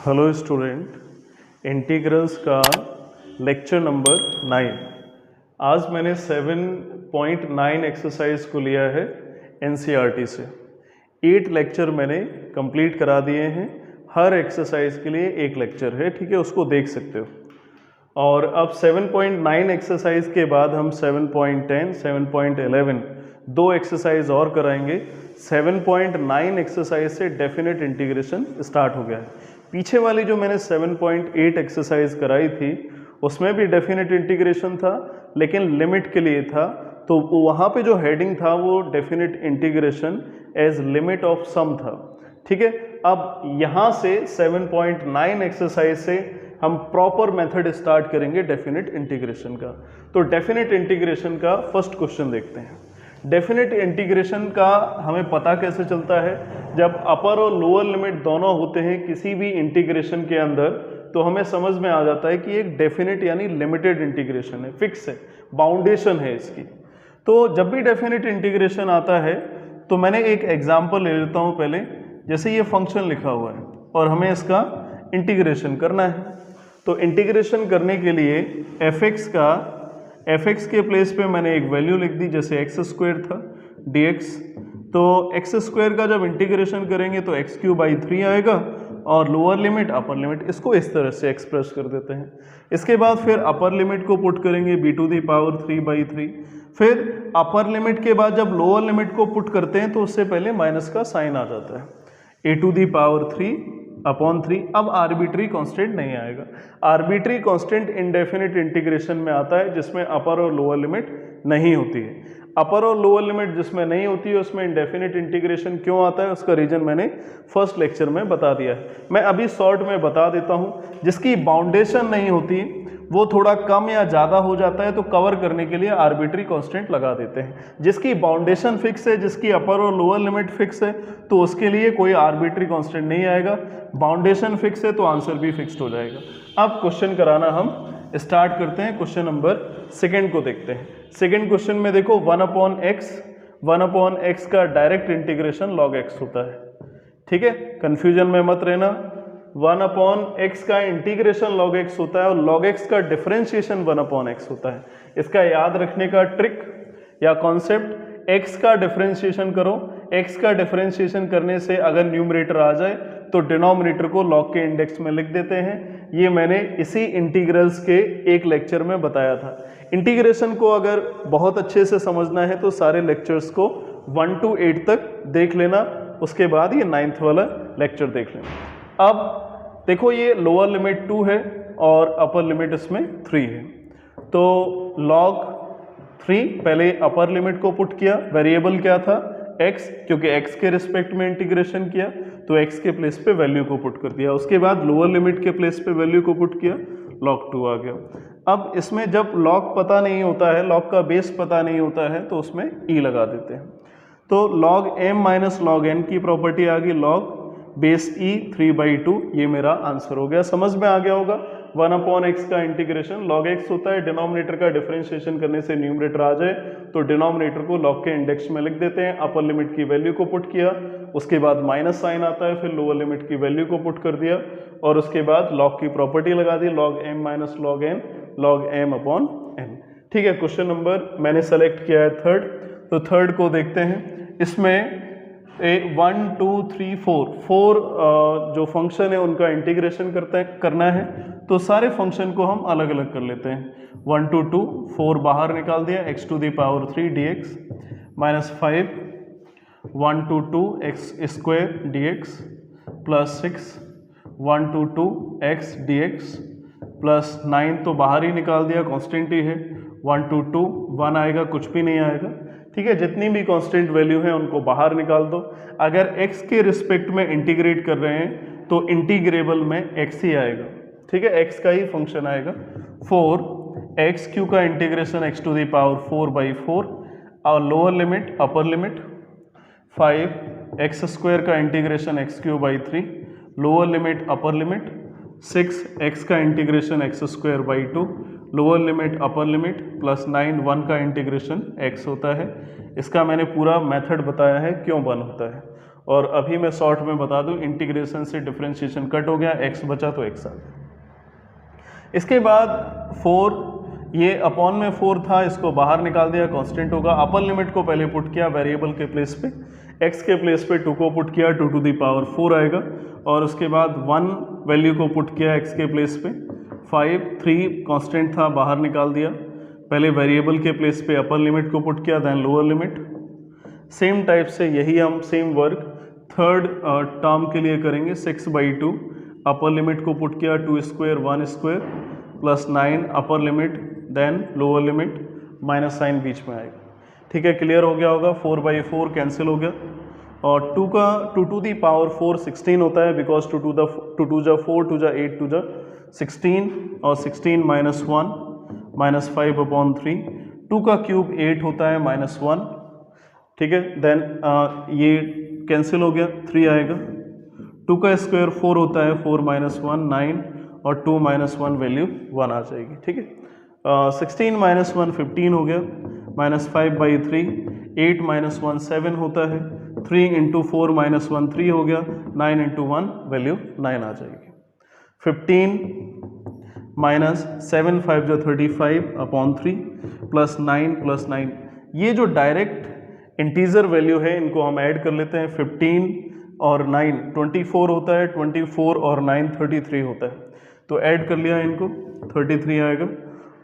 Hello student, integrals का lecture number 9। आज मैंने 7.9 एक्सरसाइज को लिया है एनसीईआरटी से। 8 लेक्चर मैंने कंप्लीट करा दिए हैं। हर एक्सरसाइज के लिए एक लेक्चर है, ठीक है, उसको देख सकते हो। और अब 7.9 एक्सरसाइज के बाद हम 7.10, 7.11 दो एक्सरसाइज और कराएंगे। 7.9 एक्सरसाइज से डेफिनेट इंटीग्रेशन स्टार्ट हो गया है। पीछे वाली जो मैंने 7.8 एक्सरसाइज कराई थी उसमें भी डेफिनेट इंटीग्रेशन था, लेकिन लिमिट के लिए था। तो वहाँ पे जो हेडिंग था वो definite integration as limit of sum था, ठीक है। अब यहाँ से 7.9 एक्सरसाइज से हम प्रॉपर मेथड स्टार्ट करेंगे डेफिनेट इंटीग्रेशन का। तो डेफिनेट इंटीग्रेशन का फर्स्ट क्वेश्चन देखते हैं। डेफिनेट इंटीग्रेशन का हमें पता कैसे चलता है? जब अपर और लोअर लिमिट दोनों होते हैं किसी भी इंटीग्रेशन के अंदर, तो हमें समझ में आ जाता है कि एक डेफिनेट यानी लिमिटेड इंटीग्रेशन है, फिक्स है, बाउंडेशन है इसकी। तो जब भी डेफिनेट इंटीग्रेशन आता है तो मैंने एक एग्जाम्पल ले लेता हूँ पहले। जैसे ये फंक्शन लिखा हुआ है और हमें इसका इंटीग्रेशन करना है। तो इंटीग्रेशन करने के लिए एफ एक्स के प्लेस पे मैंने एक वैल्यू लिख दी, जैसे एक्स स्क्वायर था dx। तो एक्स स्क्वायर का जब इंटीग्रेशन करेंगे तो एक्स क्यूब बाई 3 आएगा, और लोअर लिमिट अपर लिमिट इसको इस तरह से एक्सप्रेस कर देते हैं। इसके बाद फिर अपर लिमिट को पुट करेंगे b⁻3/3। फिर अपर लिमिट के बाद जब लोअर लिमिट को पुट करते हैं तो उससे पहले माइनस का साइन आ जाता है, a⁻3/3। अब आर्बिट्री कांस्टेंट नहीं आएगा। आर्बिट्री कांस्टेंट इंडेफिनिट इंटीग्रेशन में आता है जिसमें अपर और लोअर लिमिट नहीं होती है। अपर और लोअर लिमिट जिसमें नहीं होती है उसमें इंडेफिनिट इंटीग्रेशन क्यों आता है, उसका रीजन मैंने फर्स्ट लेक्चर में बता दिया है। मैं अभी शॉर्ट में बता देता हूँ। जिसकी बाउंडेशन नहीं होती वो थोड़ा कम या ज़्यादा हो जाता है तो कवर करने के लिए आर्बिट्री कांस्टेंट लगा देते हैं। जिसकी बाउंडेशन फिक्स है, जिसकी अपर और लोअर लिमिट फिक्स है, तो उसके लिए कोई आर्बिट्री कांस्टेंट नहीं आएगा। बाउंडेशन फिक्स है तो आंसर भी फिक्स्ड हो जाएगा। अब क्वेश्चन कराना हम स्टार्ट करते हैं। क्वेश्चन नंबर सेकेंड को देखते हैं। सेकेंड क्वेश्चन में देखो 1/x का डायरेक्ट इंटीग्रेशन log x होता है, ठीक है, कंफ्यूजन में मत रहना। 1/x का इंटीग्रेशन log x होता है और log x का डिफरेंशिएशन 1/x होता है। इसका याद रखने का ट्रिक या कॉन्सेप्ट, x का डिफरेंशिएशन करो। x का डिफरेंशिएशन करने से अगर न्यूमरेटर आ जाए तो डिनोमिनेटर को log के इंडेक्स में लिख देते हैं। ये मैंने इसी इंटीग्रल्स के एक लेक्चर में बताया था। इंटीग्रेशन को अगर बहुत अच्छे से समझना है तो सारे लेक्चर्स को 1 to 8 तक देख लेना, उसके बाद ये 9th वाला लेक्चर देख लेना। अब देखो ये लोअर लिमिट 2 है और अपर लिमिट इसमें 3 है। तो log 3 पहले अपर लिमिट को पुट किया, वेरिएबल क्या था x, क्योंकि x के रिस्पेक्ट में इंटीग्रेशन किया तो x के प्लेस पे वैल्यू को पुट कर दिया। उसके बाद लोअर लिमिट के प्लेस पे वैल्यू को पुट किया, log 2 आ गया। अब इसमें जब log पता नहीं होता है, log का बेस पता नहीं होता है, तो उसमें e लगा देते हैं। तो log m minus log n की प्रॉपर्टी आ गई, log बेस e 3/2। ये मेरा आंसर हो गया, समझ में आ गया होगा। 1/x का इंटीग्रेशन log x होता है। डिनोमिनेटर का डिफरेंशिएशन करने से न्यूमरेटर आ जाए तो डिनोमिनेटर को log के इंडेक्स में लिख देते हैं। अपर लिमिट की वैल्यू को पुट किया, उसके बाद माइनस साइन आता है, फिर लोअर लिमिट की वैल्यू को पुट कर दिया और उसके बाद log की प्रॉपर्टी लगा दी, log m minus log n, log m/n। ठीक है, क्वेश्चन नंबर मैंने सेलेक्ट किया है थर्ड। तो थर्ड को देखते हैं। इसमें 1 2 3 4 जो फंक्शन है उनका इंटीग्रेशन करना है। तो सारे फंक्शन को हम अलग अलग कर लेते हैं। 1 to 2, 4 बाहर निकाल दिया, x⁻3 dx minus 5 1 to 2 x² dx plus 6 1 to 2 x dx plus 9 तो बाहर ही निकाल दिया, कॉन्स्टेंट ही है। 1 to 2 1 आएगा, कुछ भी नहीं आएगा, ठीक है। जितनी भी कांस्टेंट वैल्यू है उनको बाहर निकाल दो। अगर x के रिस्पेक्ट में इंटीग्रेट कर रहे हैं तो इंटीग्रेबल में x ही आएगा, ठीक है, x का ही फंक्शन आएगा। 4x³ का इंटीग्रेशन x⁴/4 और lower limit upper limit. 5x² का integration x³ lower limit upper limit. 6x का integration x² 2 lower limit upper limit plus 9 1 का इंटीग्रेशन x होता है। इसका मैंने पूरा मेथड बताया है क्यों 1 होता है। और अभी मैं शॉर्ट में बता दूं, इंटीग्रेशन से डिफरेंशिएशन कट हो गया, x बचा तो x आ गया। इसके बाद 4, ये अपॉन में 4 था, इसको बाहर निकाल दिया, कांस्टेंट होगा। अपर लिमिट को पहले पुट किया वेरिएबल के प्लेस पे, x के प्लेस पे 2 को पुट किया, 2 टू द पावर 4 आएगा, और उसके बाद 1 वैल्यू को पुट किया x के प्लेस पे, 5, 3 कांस्टेंट था, बाहर निकाल दिया, पहले वेरिएबल के प्लेस पे अपर लिमिट को पुट किया, then lower limit. Same type से यही हम सेम वर्क थर्ड टर्म के लिए करेंगे। 6/2 अपर लिमिट को पुट किया, 2 square 1 square plus 9 upper limit, then lower limit, minus sign बीच में आएगा। ठीक है, क्लियर हो गया होगा। 4/4 कैंसिल हो गया, और 2 का 2 टू दी पावर 4 16 होता है, बिकॉज 2 टू जा 4, 2 जा 8, 2 जा 16, और 16 माइनस 1 माइनस 5/3, 2 का क्यूब 8 होता है, माइनस 1। ठीक है, देन ये कैंसिल हो गया, 3 आएगा। 2 का स्क्वायर 4 होता है, 4 माइनस 1 9, और 2 माइनस 1 वैल्यू 1 आ जाएगी। ठीक है, 16 माइनस 1 15 हो गया, माइनस 5/3, 8 माइनस 1 7 होता है, 3 इंटू 4 माइनस 1 3 हो गया, 9 इंटू 1 वैल्यू 9 आ जाएगी। 15 माइनस 7 5 जो 35/3 प्लस 9 प्लस 9, ये जो डायरेक्ट इंटीजर वैल्यू है इनको हम ऐड कर लेते हैं। 15 और 9 24 होता है, 24 और 9 33 होता है, तो ऐड कर लिया इनको, 33 आएगा,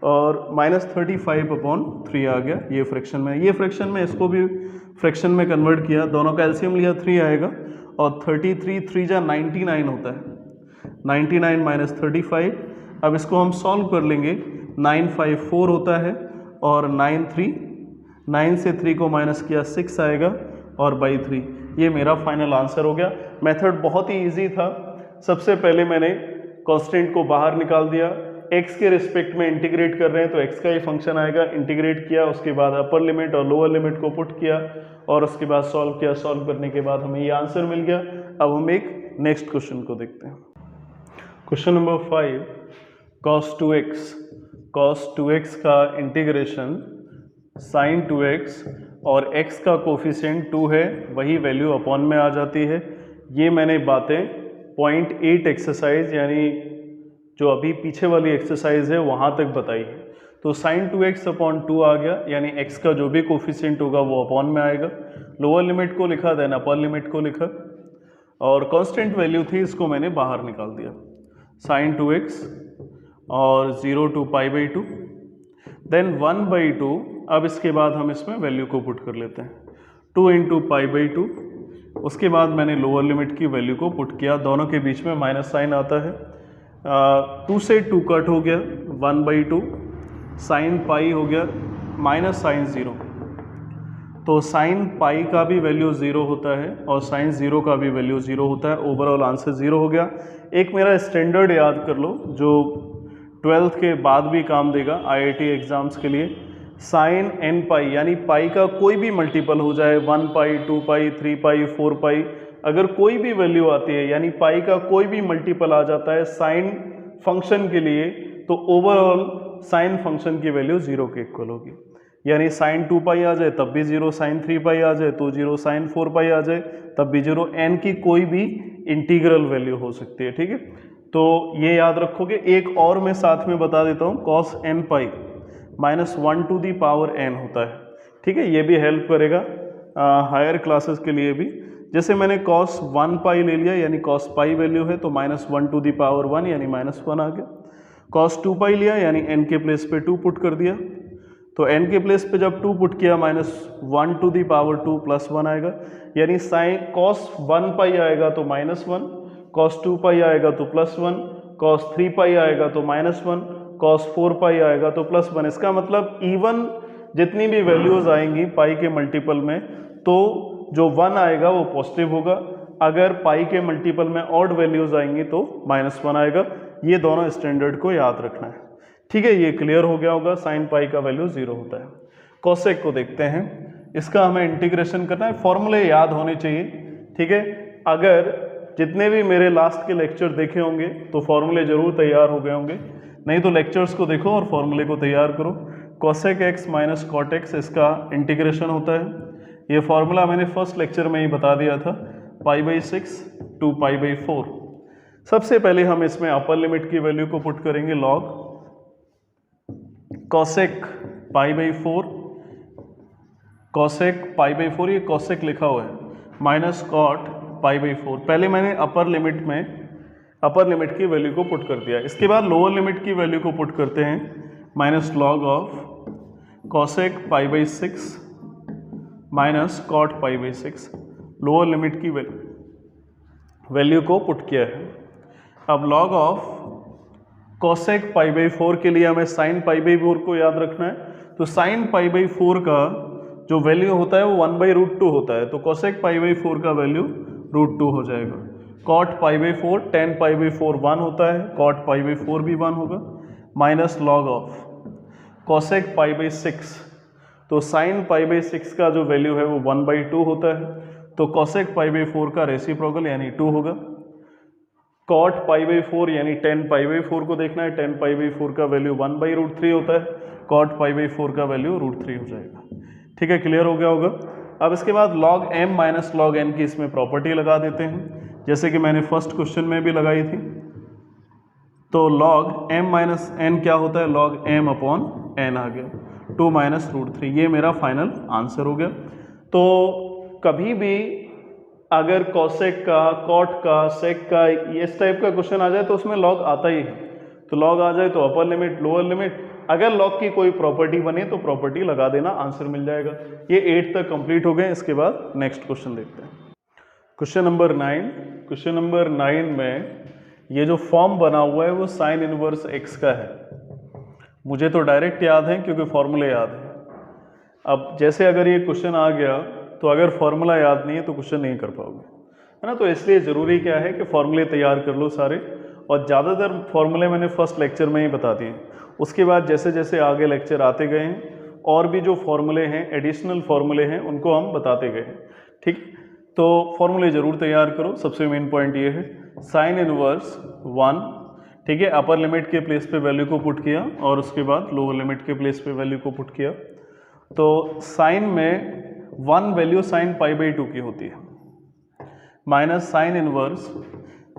और माइनस 35/3 आ गया। ये फ्रैक्शन में, ये फ्रैक्शन में इसको भी फ्रैक्शन में कन्वर्ट किया, दोनों का एलसीएम लिया, 3 आएगा, और 33 3 जा 99 होता है, 99 माइनस 35। अब इसको हम सॉल्व कर लेंगे, 954 होता है, और 9 से 3 को माइनस किया 6 आएगा, और बाई 3। ये मेरा फाइनल आंसर हो गया। मेथड बहुत ही इजी था। सबसे पहले मैंने कांस्टेंट को बाहर निकाल दिया, x के रिस्पेक्ट में इंटीग्रेट कर रहे हैं तो x का ही फंक्शन आएगा, इंटीग्रेट किया, उसके बाद अपर लिमिट और लोअर लिमिट को पुट किया, और उसके बाद सॉल्व किया। सॉल्व करने के बाद हमें ये आंसर मिल गया। अब हम एक नेक्स्ट क्वेश्चन को देखते हैं। Question number 5, cos 2x, cos 2x का इंटीग्रेशन sin 2x, और x का कोफिशिएंट 2 है, वही वैल्यू अपॉन में आ जाती है। ये मैंने बातें 0.8 एक्सरसाइज, यानी जो अभी पीछे वाली एक्सरसाइज है वहाँ तक बताई है। तो sin 2x/2 आ गया, यानी x का जो भी कोफिशिएंट होगा वो अपॉन में आएगा। लोअर लिमिट को लिखा, देन अपर लिमिट को लिखा, और कांस्टेंट वैल्यू थी, इसको मैंने बाहर निकाल दिया। sin 2x और 0 to π/2, देन 1/2। अब इसके बाद हम इसमें वैल्यू को पुट कर लेते हैं, 2 इंटू π/2। उसके बाद मैंने लोअर लिमिट की वैल्यू को पुट किया, दोनों के बीच में माइनस साइन आता है, 2 से 2 कट हो गया, 1/2, साइन पाई हो गया, माइनस साइन 0। तो साइन पाई का भी वैल्यू 0 होता है, और साइन 0 का भी वैल्यू 0 होता है। ओवरऑल आंसर 0 हो गया। एक मेरा स्टैंडर्ड याद कर लो, जो 12th के बाद भी काम देगा IIT एग्जाम्स के लिए। साइन n पाई, यानी पाई का कोई भी मल्टीपल हो जाए, 1 पाई, 2 पाई, 3 पाई, 4 पाई, अगर कोई भी वैल्यू आती है, यानी पाई का कोई भी मल्टीपल आ जाता है साइन फंक्शन के लिए, तो ओवरऑल साइन फंक्शन की वैल्यू 0 के इक्वल होगी। यानी साइन 2 पाई आ जाए तब भी 0, साइन 3 पाई आ जाए तो 0, साइन 4 पाई आ जाए तब भी 0। n की कोई भी इंटीग्रल वैल्यू हो सकती है। ठीक है, तो ये याद रखोगे। एक और मैं साथ में बता देता हूँ, cos n pi -1 to the power n होता है। ठीक है, ये भी हेल्प करेगा हायर क्लासेस के लिए भी। जैसे मैंने cos 1 पाई ले लिया, यानी cos पाई वैल्यू है तो -1 टू दी पावर 1, यानी -1 आ गया। cos 2 पाई लिया, यानी n के प्लेस पे 2 पुट कर दिया, तो n के प्लेस पे जब 2 पुट किया -1 टू दी पावर 2 +1 आएगा, यानी साइन cos 1 पाई आएगा तो -1, cos 2 पाई आएगा तो +1, cos 3 पाई आएगा तो -1, cos 4 पाई आएगा तो +1। इसका मतलब इवन जितनी भी वैल्यूज आएंगी पाई के मल्टीपल में, तो जो 1 आएगा वो पॉजिटिव होगा। अगर पाई के मल्टीपल में ऑड वैल्यूज आएंगी तो -1 आएगा। ये दोनों स्टैंडर्ड को याद रखना है। ठीक है, ये क्लियर हो गया होगा। साइन पाई का वैल्यू 0 होता है। कोसेक को देखते हैं, इसका हमें इंटीग्रेशन करना है। फॉर्मूले याद होने चाहिए। ठीक है, अगर जितने भी मेरे लास्ट के लेक्चर देखे होंगे तो फॉर्मूले जरूर तैयार हो गए होंगे, नहीं तो लेक्चर्स को देखो और फॉर्मूले को तैयार करो। Cosec x minus cot x, इसका इंटीग्रेशन होता है। ये फॉर्मूला मैंने फर्स्ट लेक्चर में ही बता दिया था, π/6 टू π/4। सबसे पहले हम इसमें अपर लिमिट की वैल्यू को पुट करेंगे लॉग कॉसेक π/4, कॉसेक π/4, ये कॉसेक लिखा हुआ है, माइनस कॉट π/4। पहले मैंने अपर लिमिट की वैल्यू को पुट कर दिया। इसके बाद लोअर लिमिट की वैल्यू को पुट करते हैं, minus log of cosec π/6 minus cot π/6। Lower limit की वैल्यू को पुट किया है। अब लॉग ऑफ कॉसेक π/4 के लिए हमें साइन π/4 को याद रखना है। तो साइन π/4 का जो वैल्यू होता है वो 1/√2 होता है, तो कॉसेक π/4 का वैल्यू √2 हो जाएगा। कॉट π/4 tan π/4 1 होता है, कॉट π/4 भी 1 होगा, माइनस लॉग ऑफ कॉसेक π/6, तो साइन π/6 का जो वैल्यू है वो 1/2 होता है, तो कॉसेक π/4 का रेसिप्रोकल यानी 2 होगा। कॉट π/4 यानी tan π/4 को देखना है, tan π/4 का वैल्यू 1/√3 होता है, कॉट π/4 का वैल्यू √3 हो जाएगा। ठीक है, क्लियर हो गया होगा। अब इसके बाद log m minus log n की इसमें प्रॉपर्टी लगा देते हैं, जैसे कि मैंने फर्स्ट क्वेश्चन में भी लगाई थी। तो log m माइनस n क्या होता है, log m अपॉन n आ गया, 2 माइनस √3, ये मेरा फाइनल आंसर हो गया। तो कभी भी अगर कॉसेक का, कॉट का, सेक का इस टाइप का क्वेश्चन आ जाए तो उसमें लॉग आता ही है। तो लॉग आ जाए तो अपर लिमिट, लोअर लिमिट, अगर लॉग की कोई प्रॉपर्टी बने तो प्रॉपर्टी लगा देना, आंसर मिल जाएगा। ये 8 तक कंप्लीट हो गए। इसके बाद नेक्स्ट क्वेश्चन देखते हैं, क्वेश्चन नंबर 9। क्वेश्चन नंबर 9 में ये जो फॉर्म बना हुआ है वो साइन इनवर्स x का है। मुझे तो डायरेक्ट याद है क्योंकि फॉर्मूले याद है। अब जैसे अगर ये क्वेश्चन आ गया तो अगर फॉर्मूला याद नहीं है तो क्वेश्चन नहीं कर पाओगे, है ना। तो इसलिए ज़रूरी क्या है कि फॉर्मूले तैयार कर लो सारे, और ज़्यादातर फॉर्मूले मैंने फर्स्ट लेक्चर में ही बता दिए। उसके बाद जैसे जैसे आगे लेक्चर आते गए हैं और भी जो फॉर्मूले हैं, एडिशनल फॉर्मूले हैं, उनको हम बताते गए हैं। ठीक, तो फॉर्मूले ज़रूर तैयार करो। सबसे मेन पॉइंट ये है साइन इनवर्स 1, ठीक है, अपर लिमिट के प्लेस पे वैल्यू को पुट किया और उसके बाद लोअर लिमिट के प्लेस पे वैल्यू को पुट किया। तो साइन में 1 वैल्यू साइन π/2 की होती है, minus sine inverse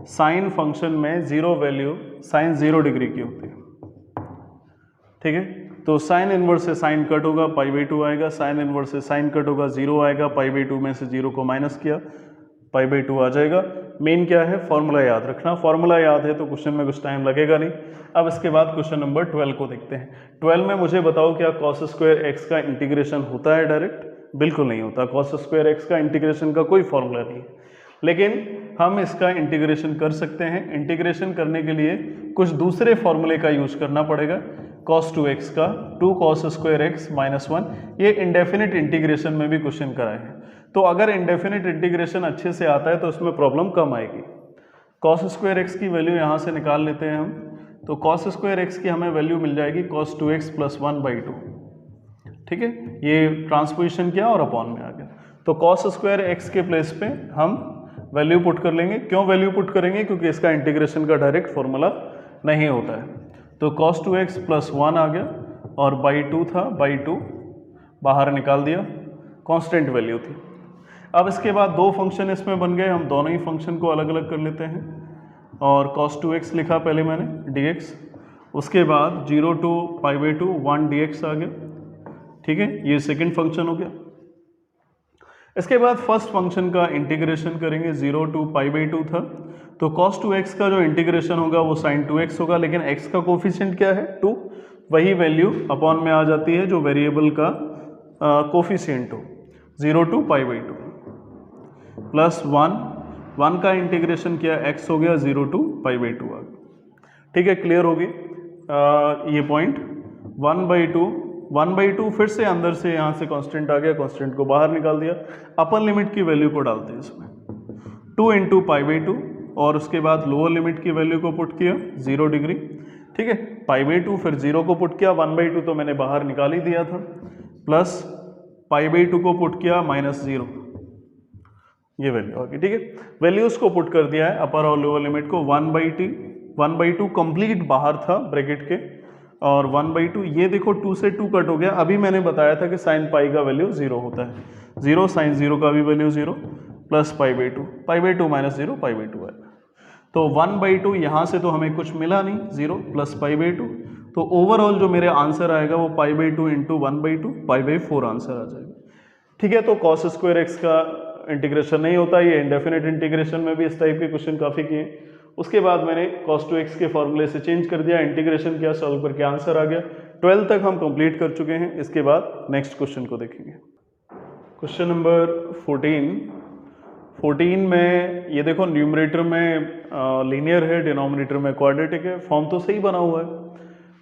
sine function में 0 वैल्यू साइन 0 डिग्री की होती है। ठीक है, तो साइन इनवर्स से साइन कट होगा, π/2 आएगा, साइन इनवर्स से साइन कट होगा, 0 आएगा, π/2 में से 0 को माइनस किया, π/2 आ जाएगा। मेन क्या है, फॉर्मूला याद रखना। फॉर्मूला याद है तो क्वेश्चन में कुछ टाइम लगेगा नहीं। अब इसके बाद क्वेश्चन नंबर 12 को देखते हैं। 12 में मुझे बताओ क्या cos स्क्वायर x का इंटीग्रेशन होता है डायरेक्ट? बिल्कुल नहीं होता। cos स्क्वायर x का इंटीग्रेशन का कोई फॉर्मूला नहीं है, लेकिन हम इसका इंटीग्रेशन कर सकते हैं। इंटीग्रेशन करने के लिए कुछ दूसरे फॉर्मूले का यूज करना पड़ेगा। cos 2x का 2 cos स्क्वायर x माइनस 1, ये इंडेफिनिट इंटीग्रेशन में भी क्वेश्चन कराए हैं। तो अगर इंडेफिनिट इंटीग्रेशन अच्छे से आता है तो उसमें प्रॉब्लम कम आएगी। cos स्क्वायर x की वैल्यू यहाँ से निकाल लेते हैं हम। तो cos स्क्वायर x की हमें वैल्यू मिल जाएगी cos 2x प्लस 1/2। ठीक है, ये ट्रांसपोजिशन किया और अपॉन में आ गया। तो cos स्क्वायर x के प्लेस पे हम वैल्यू पुट कर लेंगे। क्यों वैल्यू पुट करेंगे? क्योंकि इसका इंटीग्रेशन का डायरेक्ट फॉर्मूला नहीं होता है। तो cos 2x प्लस 1 आ गया और बाई 2 था, बाई 2 बाहर निकाल दिया, कांस्टेंट वैल्यू थी। अब इसके बाद दो फंक्शन इसमें बन गए, हम दोनों ही फंक्शन को अलग अलग कर लेते हैं। और cos 2x लिखा पहले मैंने dx, उसके बाद 0 to π/2 1 dx आ गया। ठीक है, ये सेकंड फंक्शन हो गया। इसके बाद फर्स्ट फंक्शन का इंटीग्रेशन करेंगे, 0 to π/2 था, तो cos 2x का जो इंटीग्रेशन होगा वो sin 2x होगा, लेकिन x का कोफिशिएंट क्या है? 2, वही वैल्यू अपॉन में आ जाती है जो वेरिएबल का कोफिशिएंट हो। 0 to π/2 प्लस 1 का इंटीग्रेशन किया, x हो गया 0 to π/2 आ गया। ठीक है, क्लियर होगी ये पॉइंट। 1/2 फिर से अंदर से यहाँ से कांस्टेंट आ गया, कांस्टेंट को बाहर निकाल दिया। अपर लिमिट की वैल्यू को डालते हैं इसमें, 2 into π/2, और उसके बाद लोअर लिमिट की वैल्यू को पुट किया 0 डिग्री। ठीक है, π/2 फिर 0 को पुट किया, 1/2 तो मैंने बाहर निकाल ही दिया था, प्लस π/2 को पुट किया -0, ये वैल्यू आ गई। ठीक है, वैल्यूज को पुट कर दिया है अपर और लोअर लिमिट को। 1/2 कंप्लीट बाहर था ब्रैकेट के, और 1/2 ये देखो 2 से 2 कट हो गया। अभी मैंने बताया था कि साइन पाई का वैल्यू 0 होता है, 0 साइन 0 का भी value 0, plus pi by two minus 0 पाई/2 आएगा। तो 1/2 यहाँ से तो हमें कुछ मिला नहीं, 0 प्लस पाई/2, तो ओवरऑल जो मेरे आंसर आएगा वो पाई/2 इंटू 1/2 पाई/4 आंसर आ जाएगा। ठीक है, तो cos स्क्वायर एक्स का इंटीग्रेशन नहीं होता, ये इंडेफिनेट इंटीग्रेशन में भी इस टाइप के क्वेश्चन काफ़ी किए। उसके बाद मैंने cos 2x के फॉर्मूले से चेंज कर दिया, इंटीग्रेशन किया, सॉल्व करके आंसर आ गया। 12 तक हम कंप्लीट कर चुके हैं। इसके बाद नेक्स्ट क्वेश्चन को देखेंगे। क्वेश्चन नंबर 14 में ये देखो, न्यूमरेटर में लीनियर है, डिनोमिनेटर में क्वाड्रेटिक है, फॉर्म तो सही बना हुआ है।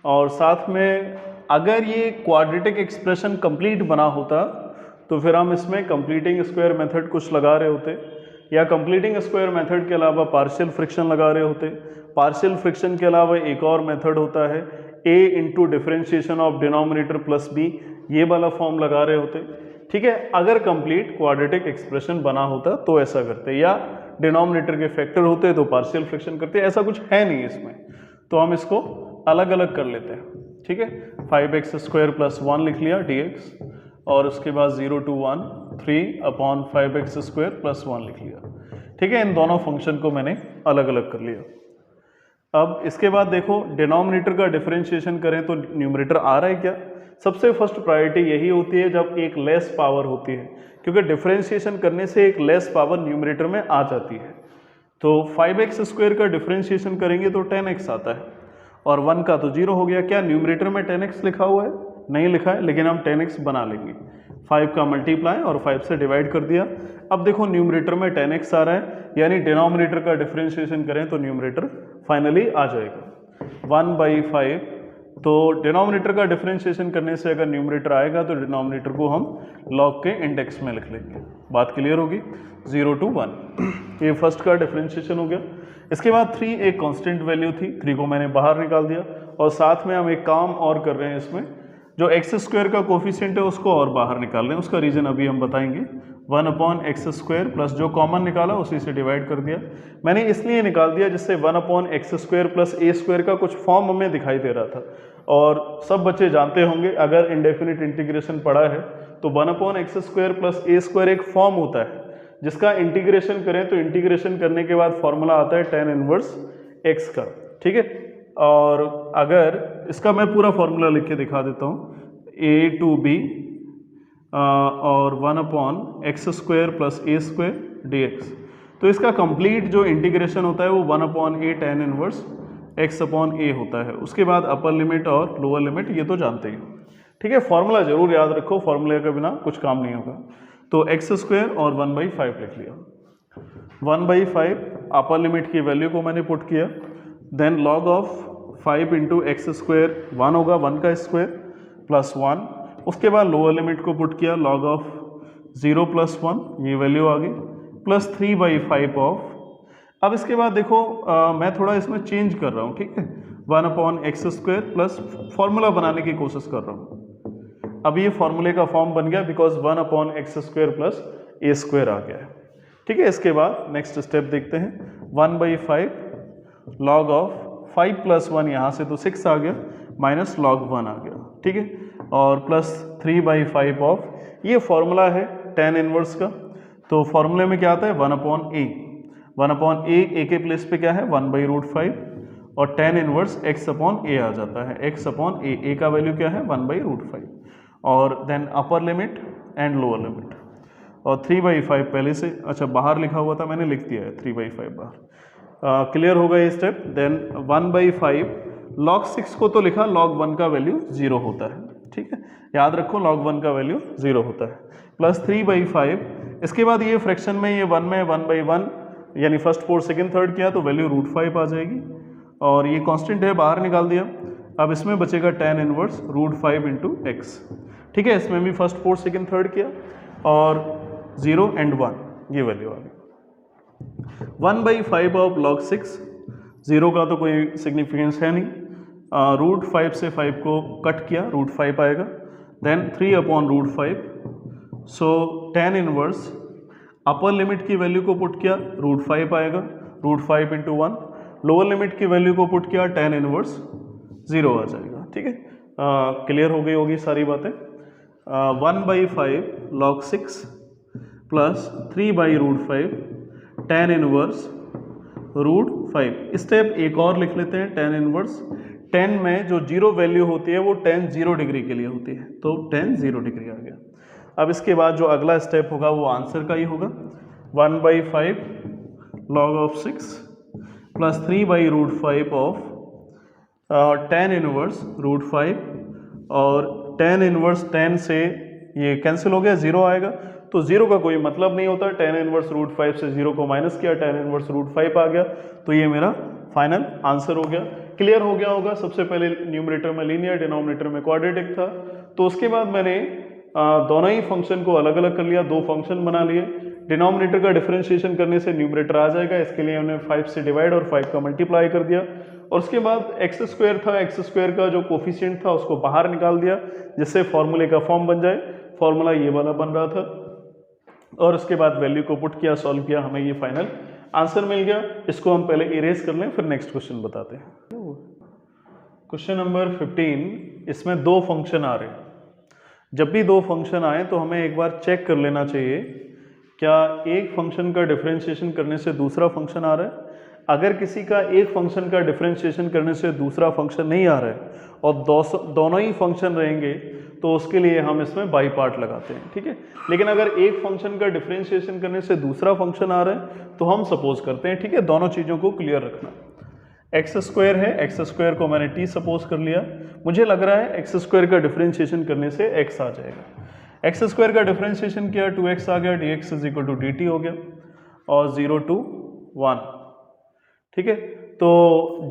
और साथ में अगर ये क्वाड्रेटिक एक्सप्रेशन कंप्लीट बना होता तो फिर हम इसमें कंप्लीटिंग स्क्वायर मेथड कुछ लगा रहे होते, या कंप्लीटिंग स्क्वायर मेथड के अलावा पार्शियल फ्रिक्शन लगा रहे होते। पार्शियल फ्रिक्शन के अलावा एक और मेथड होता है a into differentiation of denominator plus b, ये वाला फॉर्म लगा रहे होते। ठीक है, अगर कंप्लीट क्वाड्रेटिक एक्सप्रेशन बना होता तो ऐसा करते, या डिनोमिनेटर के फैक्टर होते तो पार्शियल फ्रिक्शन करते। ऐसा कुछ है नहीं इसमें, तो हम इसको अलग अलग कर लेते हैं। ठीक है, 5x² प्लस 1 लिख लिया dx, और उसके बाद 0 to 1 3/5x² प्लस 1 लिख लिया। ठीक है, इन दोनों फंक्शन को मैंने अलग अलग कर लिया। अब इसके बाद देखो, डिनोमिनेटर का डिफरेंशिएशन करें तो न्यूमरेटर आ रहा है क्या? सबसे फर्स्ट प्रायोरिटी यही होती है जब एक लेस पावर होती है, क्योंकि डिफरेंशिएशन करने से एक लेस पावर न्यूमरेटर में आ जाती है। तो 5x² का डिफरेंशिएशन करेंगे तो 10x आता है, और 1 का तो 0 हो गया। क्या न्यूमरेटर में 10x लिखा हुआ है? नहीं लिखा है, लेकिन हम 10x बना लेंगे। 5 का मल्टीप्लाई और 5 से डिवाइड कर दिया। अब देखो न्यूमरेटर में 10x आ रहा है, यानी डिनोमिनेटर का डिफरेंशिएशन करें तो न्यूमरेटर फाइनली आ जाएगा 1/5। तो डिनोमिनेटर का डिफरेंशिएशन करने से अगर न्यूमरेटर आएगा तो डिनोमिनेटर को हम लॉग के इंडेक्स में लिख लेंगे। बात क्लियर होगी? 0 to 1 ये फर्स्ट का डिफरेंशिएशन हो गया। इसके बाद 3 एक कांस्टेंट वैल्यू थी, 3 को मैंने बाहर निकाल दिया, और साथ में हम एक काम और कर रहे हैं, इसमें जो x² का कोफिशिएंट है उसको और बाहर निकाल रहे हैं। उसका रीज़न अभी हम बताएंगे। 1/x² प्लस जो कॉमन निकाला उसी से डिवाइड कर दिया। मैंने इसलिए निकाल दिया जिससे 1/x² प्लस a² का कुछ फॉर्म हमें दिखाई दे रहा था, और सब बच्चे जानते होंगे अगर इंडेफिनिट इंटीग्रेशन पढ़ा है तो 1/x² प्लस a² एक फॉर्म होता है जिसका इंटीग्रेशन करें तो इंटीग्रेशन करने के बाद फॉर्मूला आता है tan इनवर्स x का। ठीक है, और अगर इसका मैं पूरा फॉर्मूला लिख के दिखा देता हूँ, a to b और 1/x² प्लस a² dx। तो इसका कंप्लीट जो इंटीग्रेशन होता है वो 1/a tan इनवर्स x/a होता है। उसके बाद अपर लिमिट और लोअर लिमिट ये तो जानते ही। ठीक है, फॉर्मूला जरूर याद रखो, फॉर्मूले के बिना कुछ काम नहीं होगा। तो x² और 1/5 लिख लिया। 1/5 अपर लिमिट की वैल्यू को मैंने पुट किया, then log of 5 into x² 1 होगा, 1 का स्क्वायर प्लस 1। उसके बाद लोअर लिमिट को पुट किया, लॉग ऑफ 0 प्लस 1, ये वैल्यू आ गई, प्लस 3/5 ऑफ। अब इसके बाद देखो मैं थोड़ा इसमें चेंज कर रहा हूँ। ठीक है, 1/x² प्लस फॉर्मूला बनाने की कोशिश कर रहा हूँ। अब ये फॉर्मूले का फॉर्म बन गया बिकॉज 1/x² प्लस a² आ गया है। ठीक है, इसके बाद नेक्स्ट स्टेप देखते हैं। 1/5 log ऑफ 5 प्लस 1, यहाँ से तो 6 आ गया, माइनस log 1 आ गया। ठीक है, और प्लस 3/5 ऑफ, ये फॉर्मूला है tan इनवर्स का। तो फॉर्मूले में क्या आता है? 1/a। 1/a a के प्लेस पे क्या है? 1/√5, और tan इनवर्स x/a आ जाता है, x/a। a का वैल्यू क्या है? 1/√5, और then upper limit and lower limit. और 3/5 पहले से अच्छा बाहर लिखा हुआ था, मैंने लिख दिया है 3/5 बाहर। क्लियर होगा ये स्टेप। देन 1/5 log 6 को तो लिखा, log 1 का वैल्यू 0 होता है। ठीक है, याद रखो log 1 का वैल्यू 0 होता है, प्लस 3/5। इसके बाद ये फ्रैक्शन में ये 1 में 1/1 यानी फर्स्ट फोर्थ सेकंड थर्ड किया तो वैल्यू √5 आ जाएगी, और ये कांस्टेंट है बाहर निकाल दिया। अब इसमें बचेगा tan इनवर्स √5 इंटू x। ठीक है, इसमें भी फर्स्ट फोर्थ सेकंड थर्ड किया, और 0 एंड 1 ये वैल्यू आ गई। 1/5 ऑफ log 6, 0 का तो कोई सिग्निफिकेंस है नहीं, √5 से 5 को कट किया, √5 आएगा। देन 3/√5, सो tan इनवर्स अपर लिमिट की वैल्यू को पुट किया, √5 आएगा, √5 इंटू 1। लोअर लिमिट की वैल्यू को पुट किया, tan इनवर्स 0 आ जाएगा। ठीक है, क्लियर हो गई होगी सारी बातें। 1/5 log 6 plus 3/√5 tan inverse √5। Step एक और लिख लेते हैं, tan इनवर्स। tan में जो जीरो वैल्यू होती है वो tan 0 डिग्री के लिए होती है, तो tan 0 डिग्री आ गया। अब इसके बाद जो अगला स्टेप होगा वो आंसर का ही होगा, 1/5 log of 6 plus 3/√5 of tan inverse √5, और tan इनवर्स 10 से ये कैंसिल हो गया, 0 आएगा, तो 0 का कोई मतलब नहीं होता। tan इनवर्स √5 से 0 को माइनस किया, tan इनवर्स √5 आ गया, तो ये मेरा फाइनल आंसर हो गया। क्लियर हो गया होगा। सबसे पहले न्यूमरेटर में लीनियर, डिनोमिनेटर में क्वाड्रेटिक था, तो उसके बाद मैंने दोनों ही फंक्शन को अलग अलग कर लिया, दो फंक्शन बना लिए। डिनोमिनेटर का डिफरेंशिएशन करने से न्यूमरेटर आ जाएगा, इसके लिए हमने 5 से डिवाइड और 5 का मल्टीप्लाई कर दिया, और उसके बाद एक्स स्क्वायर था, एक्स स्क्वायर का जो कोफिशिएंट था उसको बाहर निकाल दिया, जिससे फॉर्मूले का फॉर्म बन जाए। फॉर्मूला ये वाला बन रहा था, और उसके बाद वैल्यू को पुट किया, सॉल्व किया, हमें ये फाइनल आंसर मिल गया। इसको हम पहले इरेज कर लें, फिर नेक्स्ट क्वेश्चन बताते हैं। क्वेश्चन नंबर 15, इसमें दो फंक्शन आ रहे हैं। जब भी दो फंक्शन आए तो हमें एक बार चेक कर लेना चाहिए क्या एक फंक्शन का डिफरेंशिएशन करने से दूसरा फंक्शन आ रहा है। अगर किसी का एक फंक्शन का डिफरेंशिएशन करने से दूसरा फंक्शन नहीं आ रहा है और दोनों ही फंक्शन रहेंगे तो उसके लिए हम इसमें बाई पार्ट लगाते हैं, ठीक है। लेकिन अगर एक फंक्शन का डिफरेंशिएशन करने से दूसरा फंक्शन आ रहा है तो हम सपोज करते हैं, ठीक है। दोनों चीज़ों को क्लियर रखना। एक्स स्क्वायर है, एक्स स्क्वायर को मैंने टी सपोज कर लिया, मुझे लग रहा है एक्स स्क्वायर का डिफरेंशिएशन करने से एक्स आ जाएगा। एक्स स्क्वायर का डिफरेंशिएशन किया, 2x आ गया, dx = dt हो गया, और 0 to 1, ठीक है। तो